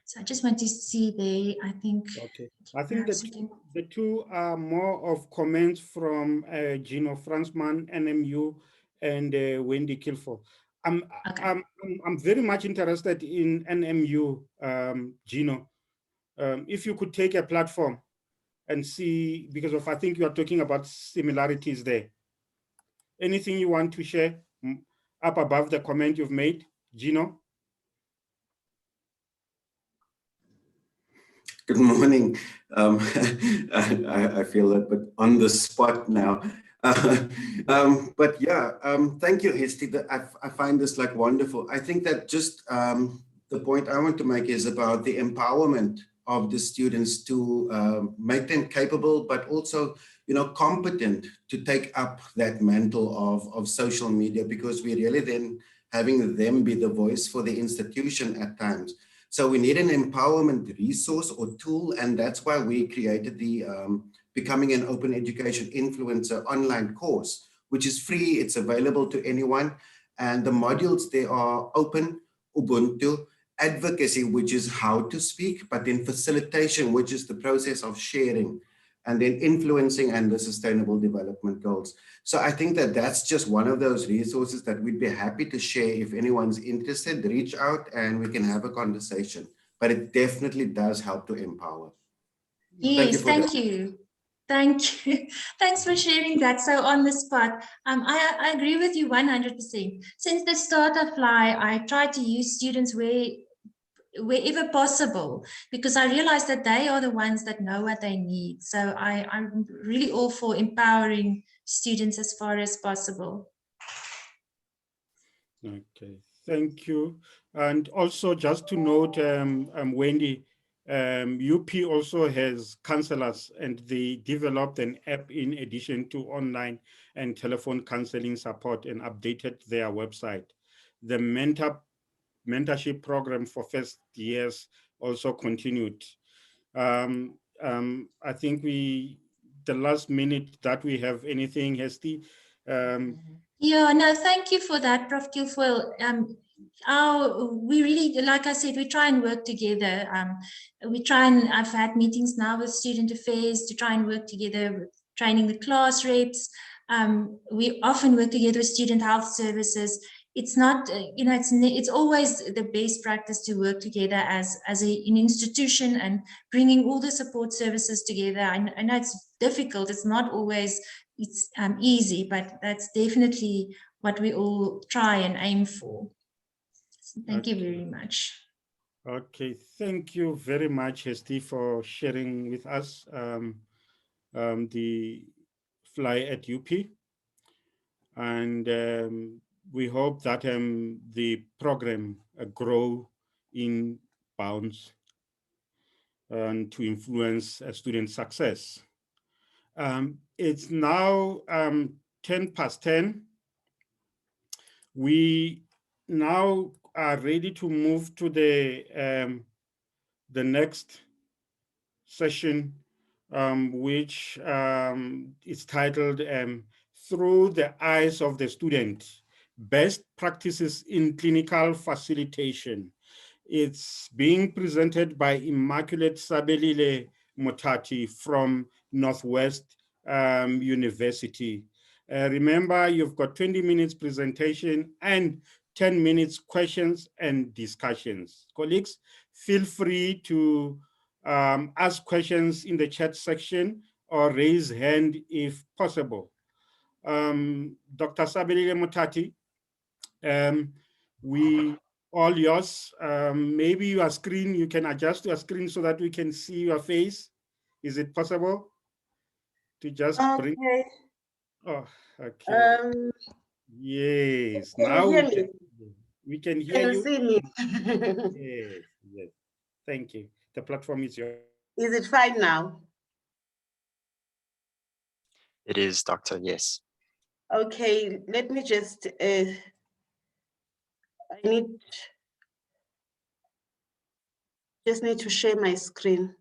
So I just want to see there, I think. Okay. I think the two are more of comments from Gino Fransman, NMU, and Wendy Kilford. I'm very much interested in NMU, Gino. If you could take a platform and see, because I think you are talking about similarities there. Anything you want to share up above the comment you've made, Gino? Good morning. I feel a bit on the spot now. But yeah, thank you, Hestie. I find this like wonderful. I think that just the point I want to make is about the empowerment of the students to make them capable, but also, you know, competent to take up that mantle of social media, because we really then having them be the voice for the institution at times. So we need an empowerment resource or tool, and that's why we created the Becoming an Open Education Influencer online course, which is free. It's available to anyone, and the modules, they are open Ubuntu, advocacy, which is how to speak, but then facilitation, which is the process of sharing, and then influencing and the sustainable development goals. So I think that that's just one of those resources that we'd be happy to share. If anyone's interested, reach out and we can have a conversation. But it definitely does help to empower. Yes, thank you. Thank you. Thanks for sharing that so on the spot. I agree with you 100%. Since the start of Fly, I try to use students wherever possible, because I realize that they are the ones that know what they need. So I'm really all for empowering students as far as possible. Okay, thank you. And also just to note, Wendy, UP also has counselors, and they developed an app in addition to online and telephone counseling support, and updated their website. The mentorship program for first years also continued. I think the last minute that we have anything, Hestie. Yeah, no, thank you for that, Prof. Guilfoyle. We really, like I said, we try and work together. I've had meetings now with student affairs to try and work together with training the class reps. We often work together with student health services. It's not, it's always the best practice to work together as an institution, and bringing all the support services together. I know it's difficult. It's not always easy, but that's definitely what we all try and aim for. So thank you very much. Okay, thank you very much, Hestie, for sharing with us the Fly at UP. And we hope that the program grow in bounds and to influence student success. It's now 10:10. We now are ready to move to the next session, which is titled Through the Eyes of the Student, Best Practices in Clinical Facilitation. It's being presented by Immaculate Sabelile Muthathi from Northwest University. Remember, you've got 20 minutes presentation and 10 minutes questions and discussions. Colleagues, feel free to ask questions in the chat section or raise hand if possible. Dr. Sabelile Muthathi, we all yours. Maybe your screen, you can adjust your screen so that we can see your face. Is it possible to just bring? Oh, okay. Yes. Now we can hear you. See me? Yes, yes. Thank you. The platform is yours. Is it fine now? It is, Doctor, yes. Okay, let me just, just need to share my screen.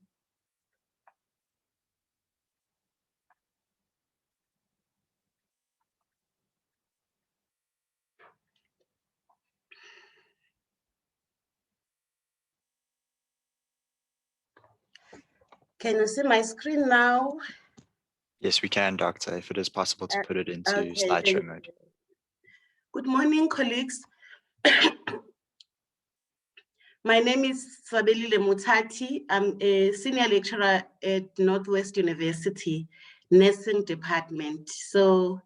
Can you see my screen now? Yes, we can, Doctor, if it is possible to put it into slideshow mode. Good morning, colleagues. My name is Sabelile Muthathi. I'm a senior lecturer at Northwest University, Nursing Department. So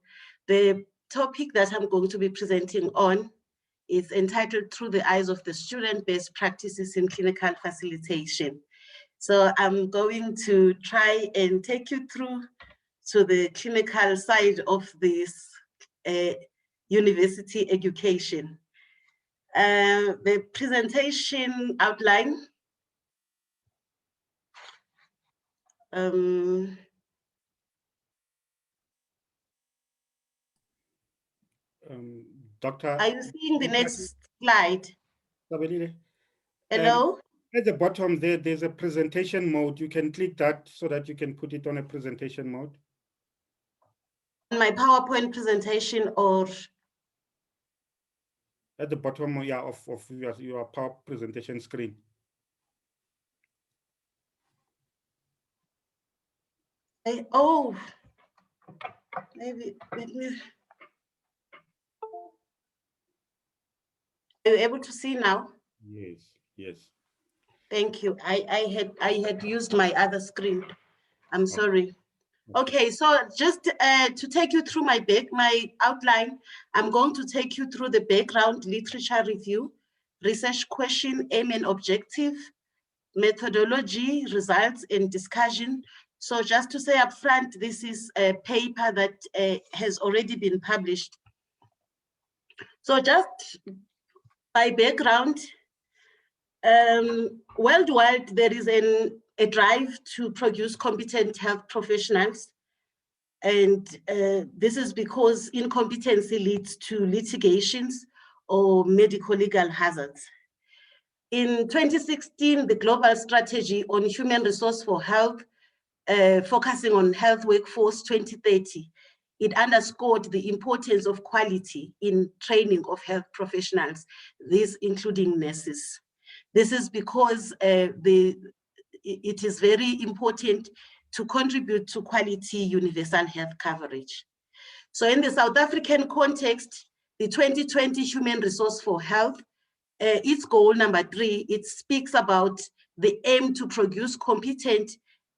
the topic that I'm going to be presenting on is entitled Through the Eyes of the Student, Best Practices in Clinical Facilitation. So I'm going to try and take you through to the clinical side of this university education. The presentation outline. Doctor, are you seeing the next slide? Hello? At the bottom there, there's a presentation mode. You can click that so that you can put it on a presentation mode. My PowerPoint presentation or? at the bottom, yeah, of your power presentation screen. Oh, maybe let me. Are you able to see now? Yes, yes. Thank you. I had used my other screen. I'm sorry. Okay, so just to take you through my outline, I'm going to take you through the background literature review, research question, aim and objective, methodology, results, and discussion. So just to say up front, this is a paper that has already been published. So just by background, worldwide, there is a drive to produce competent health professionals. And this is because incompetency leads to litigations or medical legal hazards. In 2016, the Global Strategy on Human Resource for Health, focusing on Health Workforce 2030, it underscored the importance of quality in training of health professionals, this including nurses. This is because it is very important to contribute to quality universal health coverage. So in the South African context, the 2020 Human Resource for Health, its goal number 3, it speaks about the aim to produce competent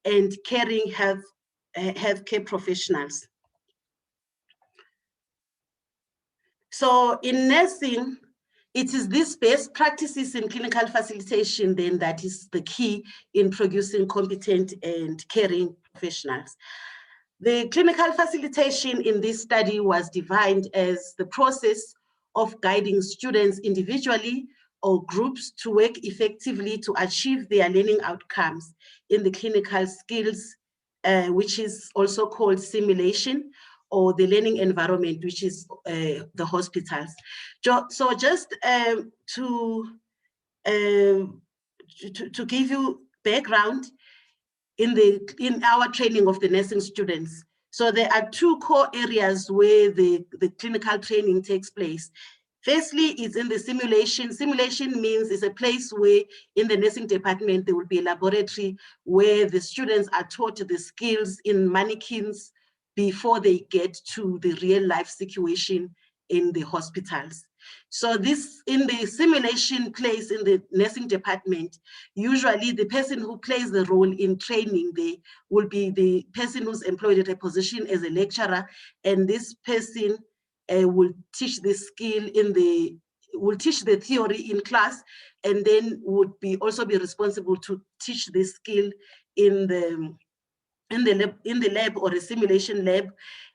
and caring healthcare professionals. So in nursing, it is this best practices in clinical facilitation then that is the key in producing competent and caring professionals. The clinical facilitation in this study was defined as the process of guiding students individually or groups to work effectively to achieve their learning outcomes in the clinical skills, which is also called simulation, or the learning environment, which is the hospitals. So just to give you background, in our training of the nursing students. So there are 2 core areas where the clinical training takes place. Firstly, it's in the simulation. Simulation means it's a place where in the nursing department, there will be a laboratory where the students are taught the skills in mannequins before they get to the real life situation in the hospitals. So this, in the simulation place in the nursing department, usually the person who plays the role in training there will be the person who's employed at a position as a lecturer, and this person will teach the skill will teach the theory in class, and then would also be responsible to teach the skill in the lab or a simulation lab.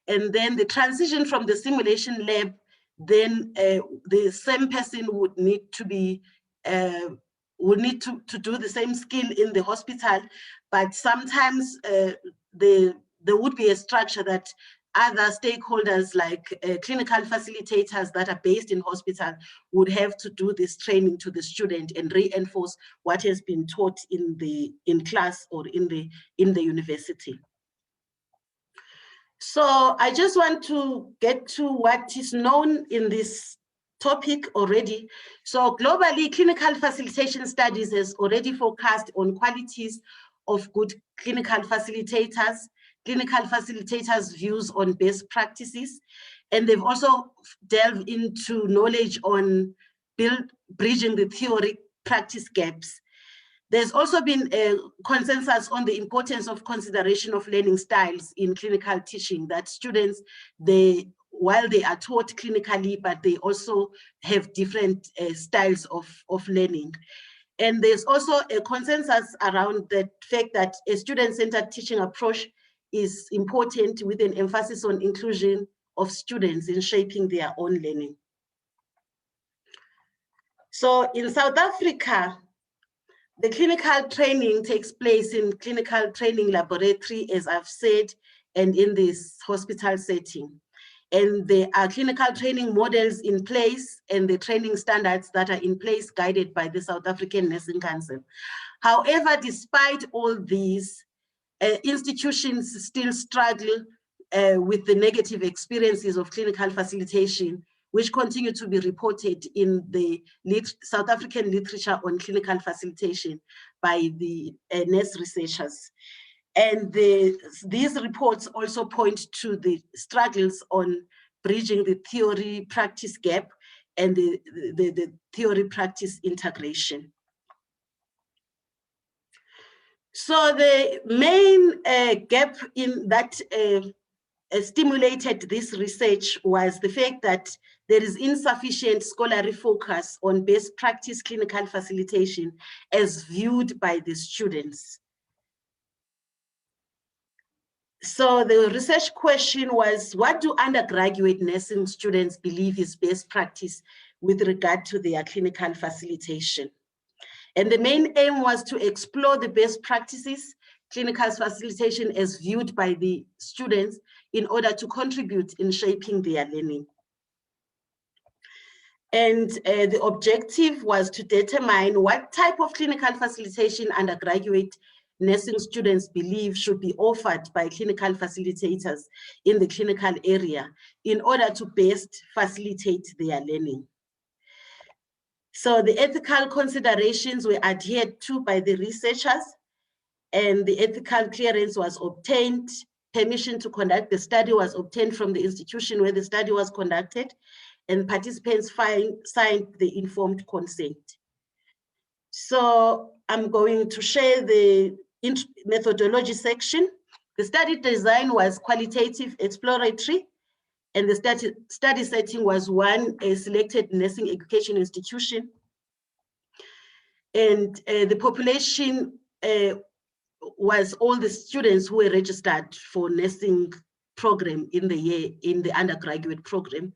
And then the transition from the simulation lab, then the same person would need to do the same skill in the hospital, but sometimes there would be a structure that other stakeholders like clinical facilitators that are based in hospital would have to do this training to the student and reinforce what has been taught in class or in the university. So I just want to get to what is known in this topic already. So globally, clinical facilitation studies has already focused on qualities of good clinical facilitators views on best practices, and they've also delved into knowledge on bridging the theory practice gaps. There's also been a consensus on the importance of consideration of learning styles in clinical teaching, that students, while they are taught clinically, but they also have different styles of learning. And there's also a consensus around the fact that a student-centered teaching approach is important, with an emphasis on inclusion of students in shaping their own learning. So in South Africa, the clinical training takes place in clinical training laboratory, as I've said, and in this hospital setting. And there are clinical training models in place and the training standards that are in place, guided by the South African Nursing Council. However, despite all these, institutions still struggle with the negative experiences of clinical facilitation which continue to be reported in the South African literature on clinical facilitation by the nurse researchers. And these reports also point to the struggles on bridging the theory-practice gap and the theory-practice integration. So the main gap in that stimulated this research was the fact that there is insufficient scholarly focus on best practice clinical facilitation as viewed by the students. So the research question was, what do undergraduate nursing students believe is best practice with regard to their clinical facilitation? And the main aim was to explore the best practices, clinical facilitation as viewed by the students in order to contribute in shaping their learning. And the objective was to determine what type of clinical facilitation undergraduate nursing students believe should be offered by clinical facilitators in the clinical area in order to best facilitate their learning. So the ethical considerations were adhered to by the researchers, and the ethical clearance was obtained. Permission to conduct the study was obtained from the institution where the study was conducted, and participants signed the informed consent. So I'm going to share the methodology section. The study design was qualitative, exploratory, and the study setting was a selected nursing education institution. And the population was all the students who were registered for nursing program in the undergraduate program.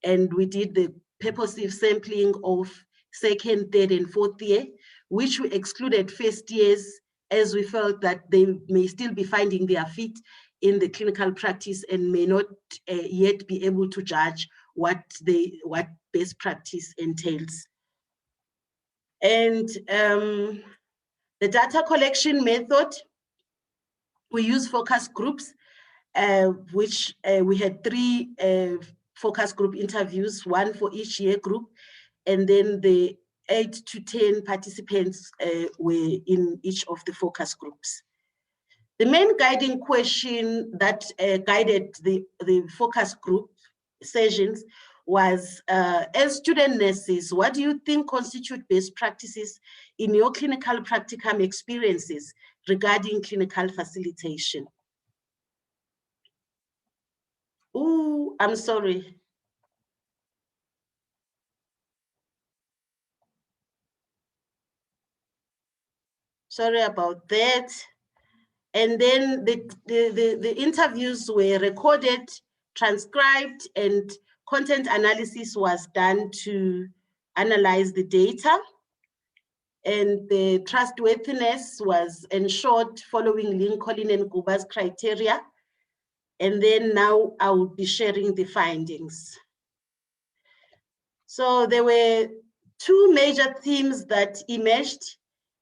And we did the purposive sampling of second, third, and fourth year, which we excluded first years, as we felt that they may still be finding their feet in the clinical practice and may not yet be able to judge what best practice entails. And the data collection method, we use focus groups, which we had 3 focus group interviews, 1 for each year group, and then the 8 to 10 participants were in each of the focus groups. The main guiding question that guided the focus group sessions was, as student nurses, what do you think constitute best practices in your clinical practicum experiences regarding clinical facilitation? Oh, I'm sorry. Sorry about that. And then the interviews were recorded, transcribed, and content analysis was done to analyze the data. And the trustworthiness was ensured following Lincoln and Guba's criteria. And then now I will be sharing the findings. So there were 2 major themes that emerged,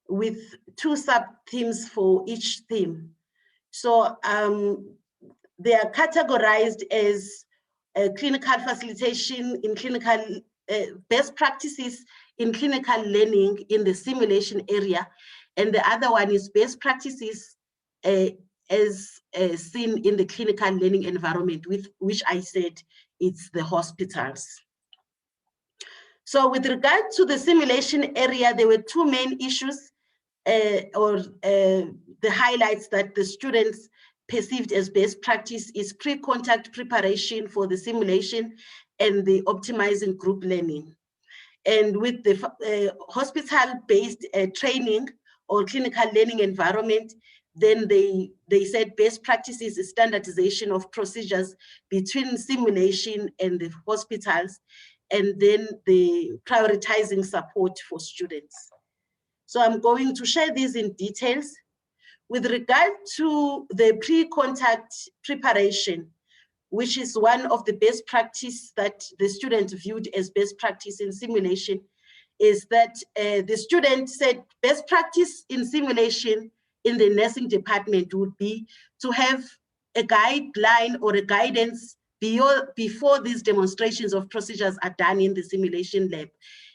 with 2 sub-themes for each theme. So they are categorized as clinical facilitation in clinical, best practices in clinical learning in the simulation area. And the other one is best practices as seen in the clinical learning environment, with which I said it's the hospitals. So with regard to the simulation area, there were 2 main issues the highlights that the students perceived as best practice is pre-contact preparation for the simulation and the optimizing group learning. And with the hospital-based training or clinical learning environment, then they said best practices is standardization of procedures between simulation and the hospitals, and then the prioritizing support for students. So I'm going to share these in details. With regard to the pre-contact preparation, which is one of the best practice that the student viewed as best practice in simulation, is that the student said best practice in simulation in the nursing department would be to have a guideline or a guidance before these demonstrations of procedures are done in the simulation lab.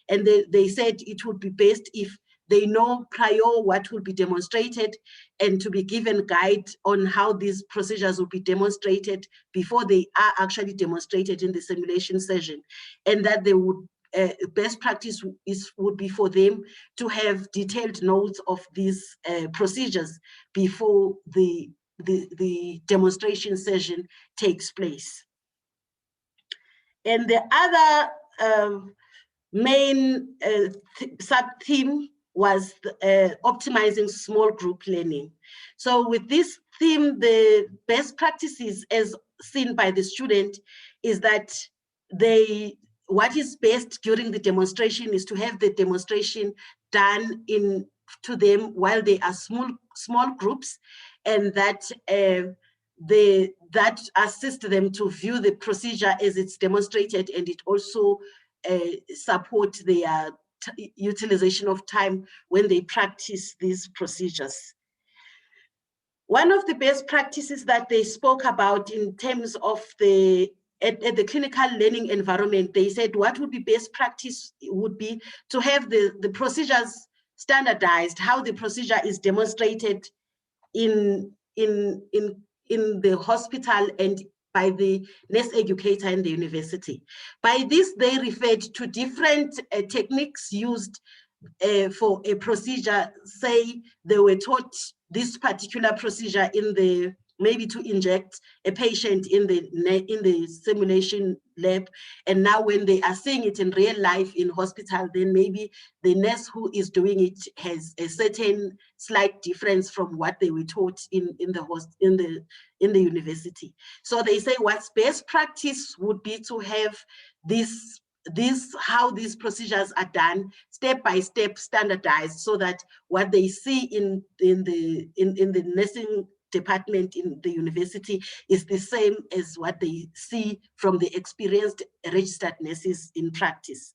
And they said it would be best if they know prior what will be demonstrated and to be given guide on how these procedures will be demonstrated before they are actually demonstrated in the simulation session. And that they would, best practice would be for them to have detailed notes of these procedures before the demonstration session takes place. And the other main sub-theme was optimizing small group learning. So with this theme, the best practices as seen by the student is that what is best during the demonstration is to have the demonstration done to them while they are small groups, and that that assist them to view the procedure as it's demonstrated, and it also support their utilization of time when they practice these procedures. One of the best practices that they spoke about in terms of at the clinical learning environment, they said what would be best practice would be to have the procedures standardized, how the procedure is demonstrated in the hospital and by the nurse educator in the university. By this, they referred to different techniques used for a procedure. Say they were taught this particular procedure maybe to inject a patient in the simulation lab, and now when they are seeing it in real life in hospital, then maybe the nurse who is doing it has a certain slight difference from what they were taught in the university. So they say what's best practice would be to have how these procedures are done step by step, standardized, so that what they see in the nursing department in the university is the same as what they see from the experienced registered nurses in practice.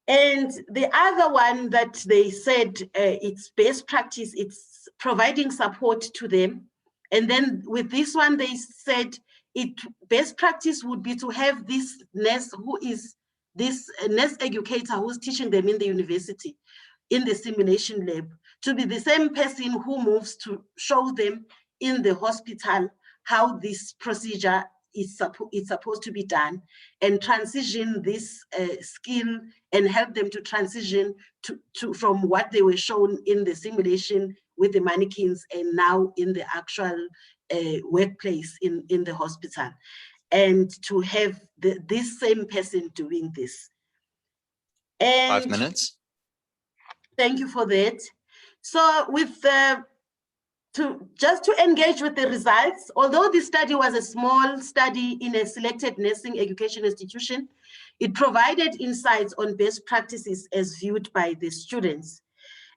And the other one that they said it's best practice, it's providing support to them. And then with this one, they said best practice would be to have this nurse this nurse educator who's teaching them in the university, in the simulation lab, to be the same person who moves to show them in the hospital how this procedure is supposed to be done, and transition this skill and help them to transition from what they were shown in the simulation with the mannequins and now in the actual workplace in the hospital, and to have this same person doing this. And 5 minutes. Thank you for that. So just to engage with the results, although this study was a small study in a selected nursing education institution, it provided insights on best practices as viewed by the students.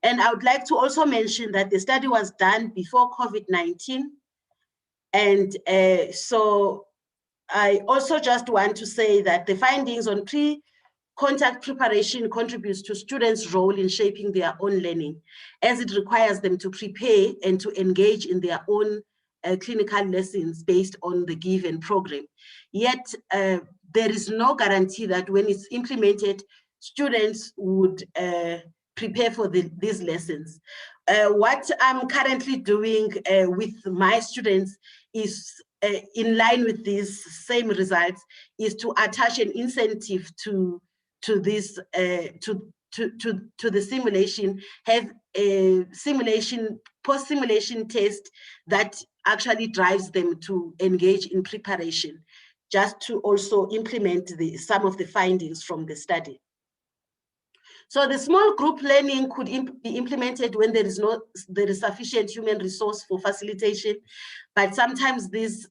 And I would like to also mention that the study was done before COVID-19. And so I also just want to say that the findings on pre-contact preparation contributes to students' role in shaping their own learning, as it requires them to prepare and to engage in their own clinical lessons based on the given program. Yet, there is no guarantee that when it's implemented, students would prepare for these lessons. What I'm currently doing with my students is in line with these same results, is to attach an incentive to this to the simulation, have a post-simulation test that actually drives them to engage in preparation, just to also implement some of the findings from the study. So the small group learning could be implemented when there is sufficient human resource for facilitation, but sometimes these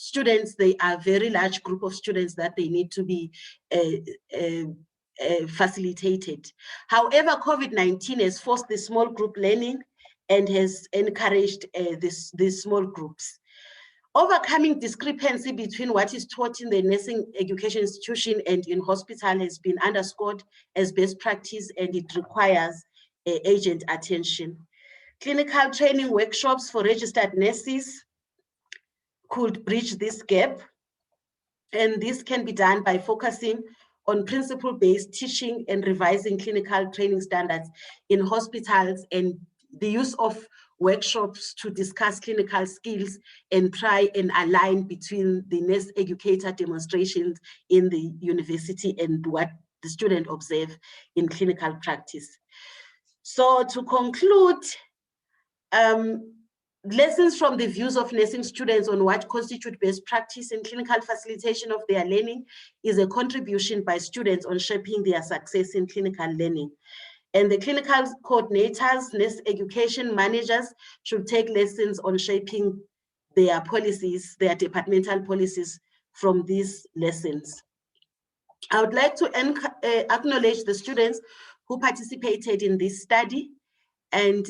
students, they are a very large group of students that they need to be facilitated. However, COVID-19 has forced the small group learning and has encouraged these small groups. Overcoming discrepancy between what is taught in the nursing education institution and in hospital has been underscored as best practice, and it requires agent attention. Clinical training workshops for registered nurses could bridge this gap. And this can be done by focusing on principle-based teaching and revising clinical training standards in hospitals, and the use of workshops to discuss clinical skills and try and align between the nurse educator demonstrations in the university and what the student observe in clinical practice. So to conclude, lessons from the views of nursing students on what constitute best practice in clinical facilitation of their learning is a contribution by students on shaping their success in clinical learning. And the clinical coordinators, nurse education managers should take lessons on shaping their policies, their departmental policies from these lessons. I would like to acknowledge the students who participated in this study, and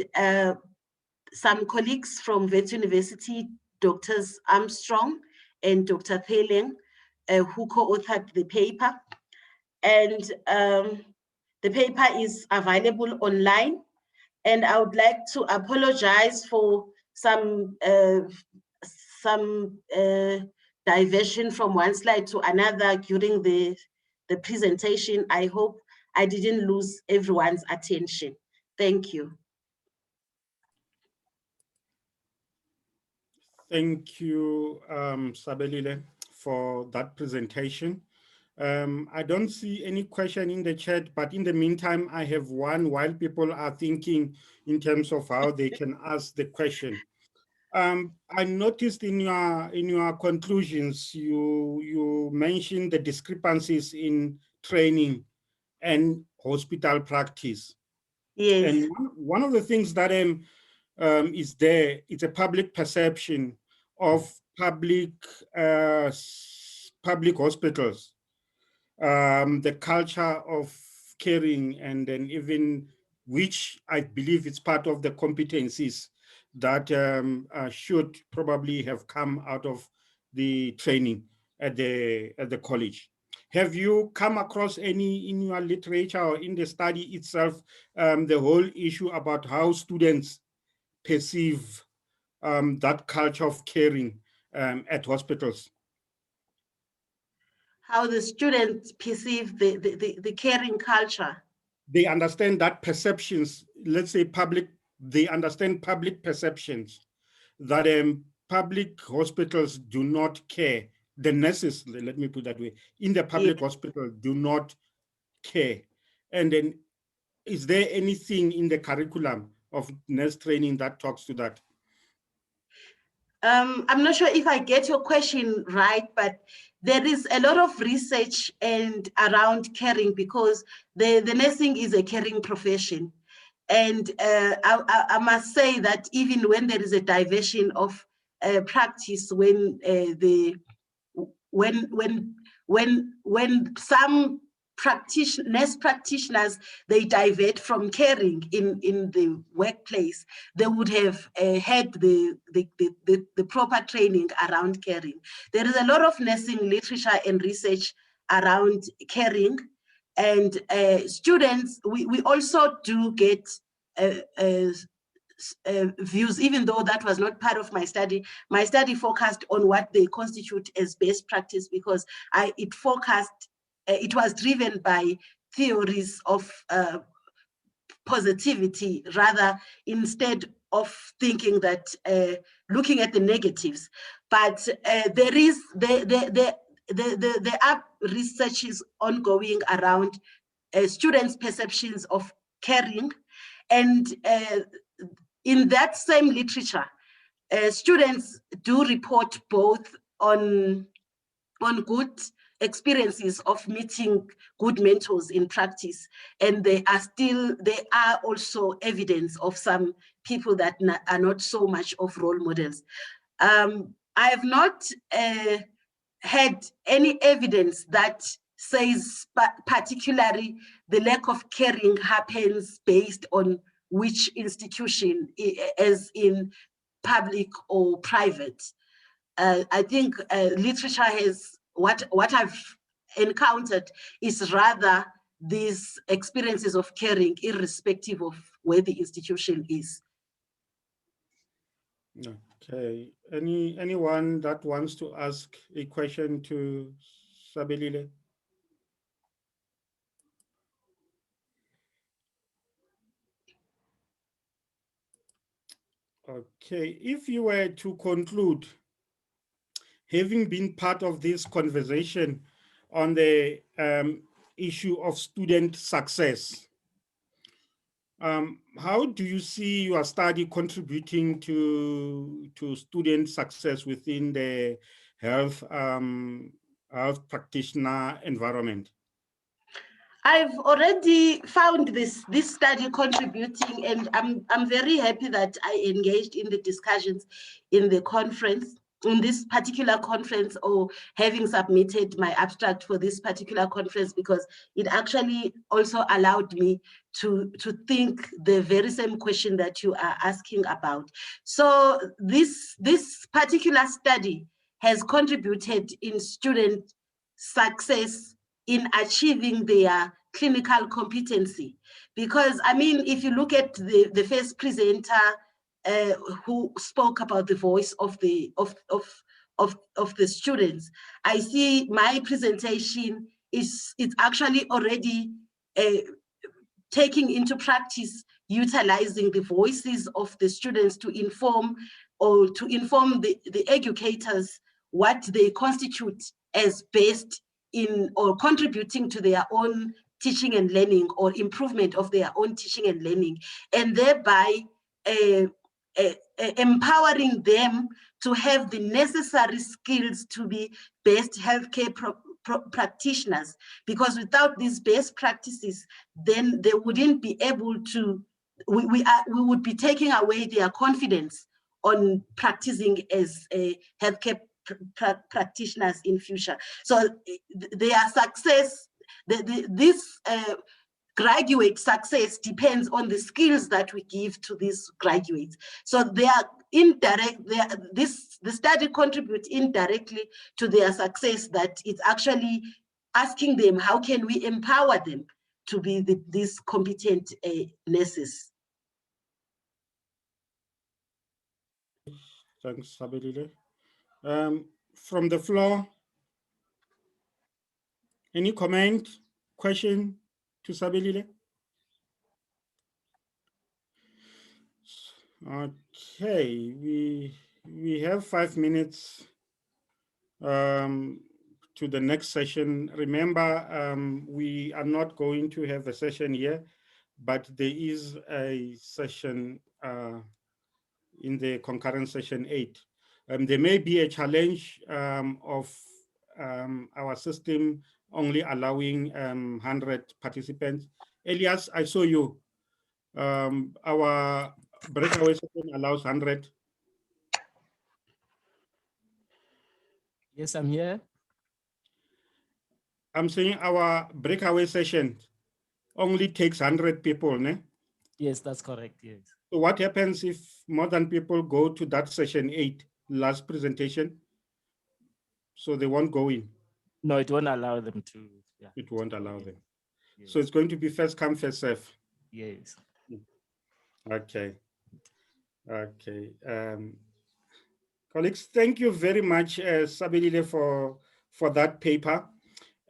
some colleagues from Wits University, Drs. Armstrong and Dr. Theleng, who co-authored the paper. And the paper is available online. And I would like to apologize for some diversion from one slide to another during the presentation. I hope I didn't lose everyone's attention. Thank you. Thank you, Sabelile, for that presentation. I don't see any question in the chat, but in the meantime, I have one while people are thinking in terms of how they can ask the question. I noticed in your conclusions, you mentioned the discrepancies in training and hospital practice. Yes. And one of the things that is there, it's a public perception of public hospitals, the culture of caring, and then even, which I believe it's part of the competencies that should probably have come out of the training at the college. Have you come across any in your literature or in the study itself, the whole issue about how students perceive that culture of caring at hospitals? How the students perceive the caring culture? They understand that perceptions, let's say they understand public perceptions that public hospitals do not care. The nurses, let me put that way, in the public hospital do not care. And then, is there anything in the curriculum of nurse training that talks to that? I'm not sure if I get your question right, but there is a lot of research and around caring, because the nursing is a caring profession. And I must say that even when there is a diversion of practice, when some nurse practitioners, they divert from caring in the workplace, they would have had the proper training around caring. There is a lot of nursing literature and research around caring, and students, we also do get views, even though that was not part of my study. My study focused on what they constitute as best practice, because it was driven by theories of positivity, rather, instead of thinking that looking at the negatives. But there are researches ongoing around students' perceptions of caring, and in that same literature, students do report both on good experiences of meeting good mentors in practice, and there are also evidence of some people that are not so much of role models. I have not had any evidence that says particularly the lack of caring happens based on which institution, as in public or private. I think literature has, what I've encountered is rather these experiences of caring, irrespective of where the institution is. Okay, anyone that wants to ask a question to Sabelile? Okay, if you were to conclude, having been part of this conversation on the issue of student success, how do you see your study contributing to student success within the health practitioner environment? I've already found this study contributing, and I'm very happy that I engaged in the discussions in the conference, in this particular conference, or having submitted my abstract for this particular conference, because it actually also allowed me to think the very same question that you are asking about. So this particular study has contributed in student success in achieving their clinical competency. Because, I mean, if you look at the first presenter who spoke about the voice of the students, I see my presentation it's actually already taking into practice, utilizing the voices of the students to inform the educators what they constitute as best in or contributing to their own teaching and learning, or improvement of their own teaching and learning, and thereby empowering them to have the necessary skills to be best healthcare practitioners. Because without these best practices, then they wouldn't be able to, we would be taking away their confidence on practicing as healthcare practitioners in future. So their success, this graduate success depends on the skills that we give to these graduates. So they are indirect, the study contributes indirectly to their success, that it's actually asking them, how can we empower them to be these competent nurses? Thanks, Sabelile. From the floor, any comment, question to Sabelile? Okay, we have 5 minutes to the next session. Remember, we are not going to have a session here, but there is a session in the concurrent session 8. There may be a challenge of our system only allowing 100 participants. Elias, I saw you. Our breakaway session allows 100. Yes, I'm here. I'm saying our breakaway session only takes 100 people, ne? Yes, that's correct, yes. So what happens if more than people go to that session 8, last presentation? So they won't go in? No, it won't allow them to. Yeah. It won't allow them. Yes. So it's going to be first come, first serve. Yes. Okay. Okay. Colleagues, thank you very much, Sabelile, for that paper.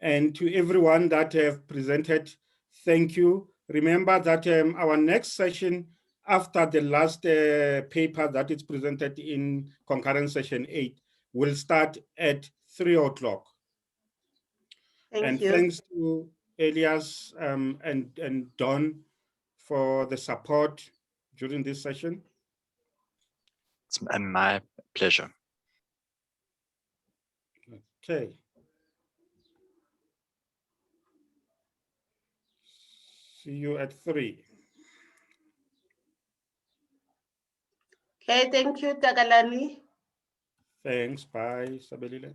And to everyone that have presented, thank you. Remember that our next session after the last paper that is presented in concurrent session 8 will start at 3 o'clock. Thank you. Thanks to Elias and Don for the support during this session. It's my pleasure. Okay. See you at 3. Okay, thank you, Tagalani. Thanks. Bye, Sabelile.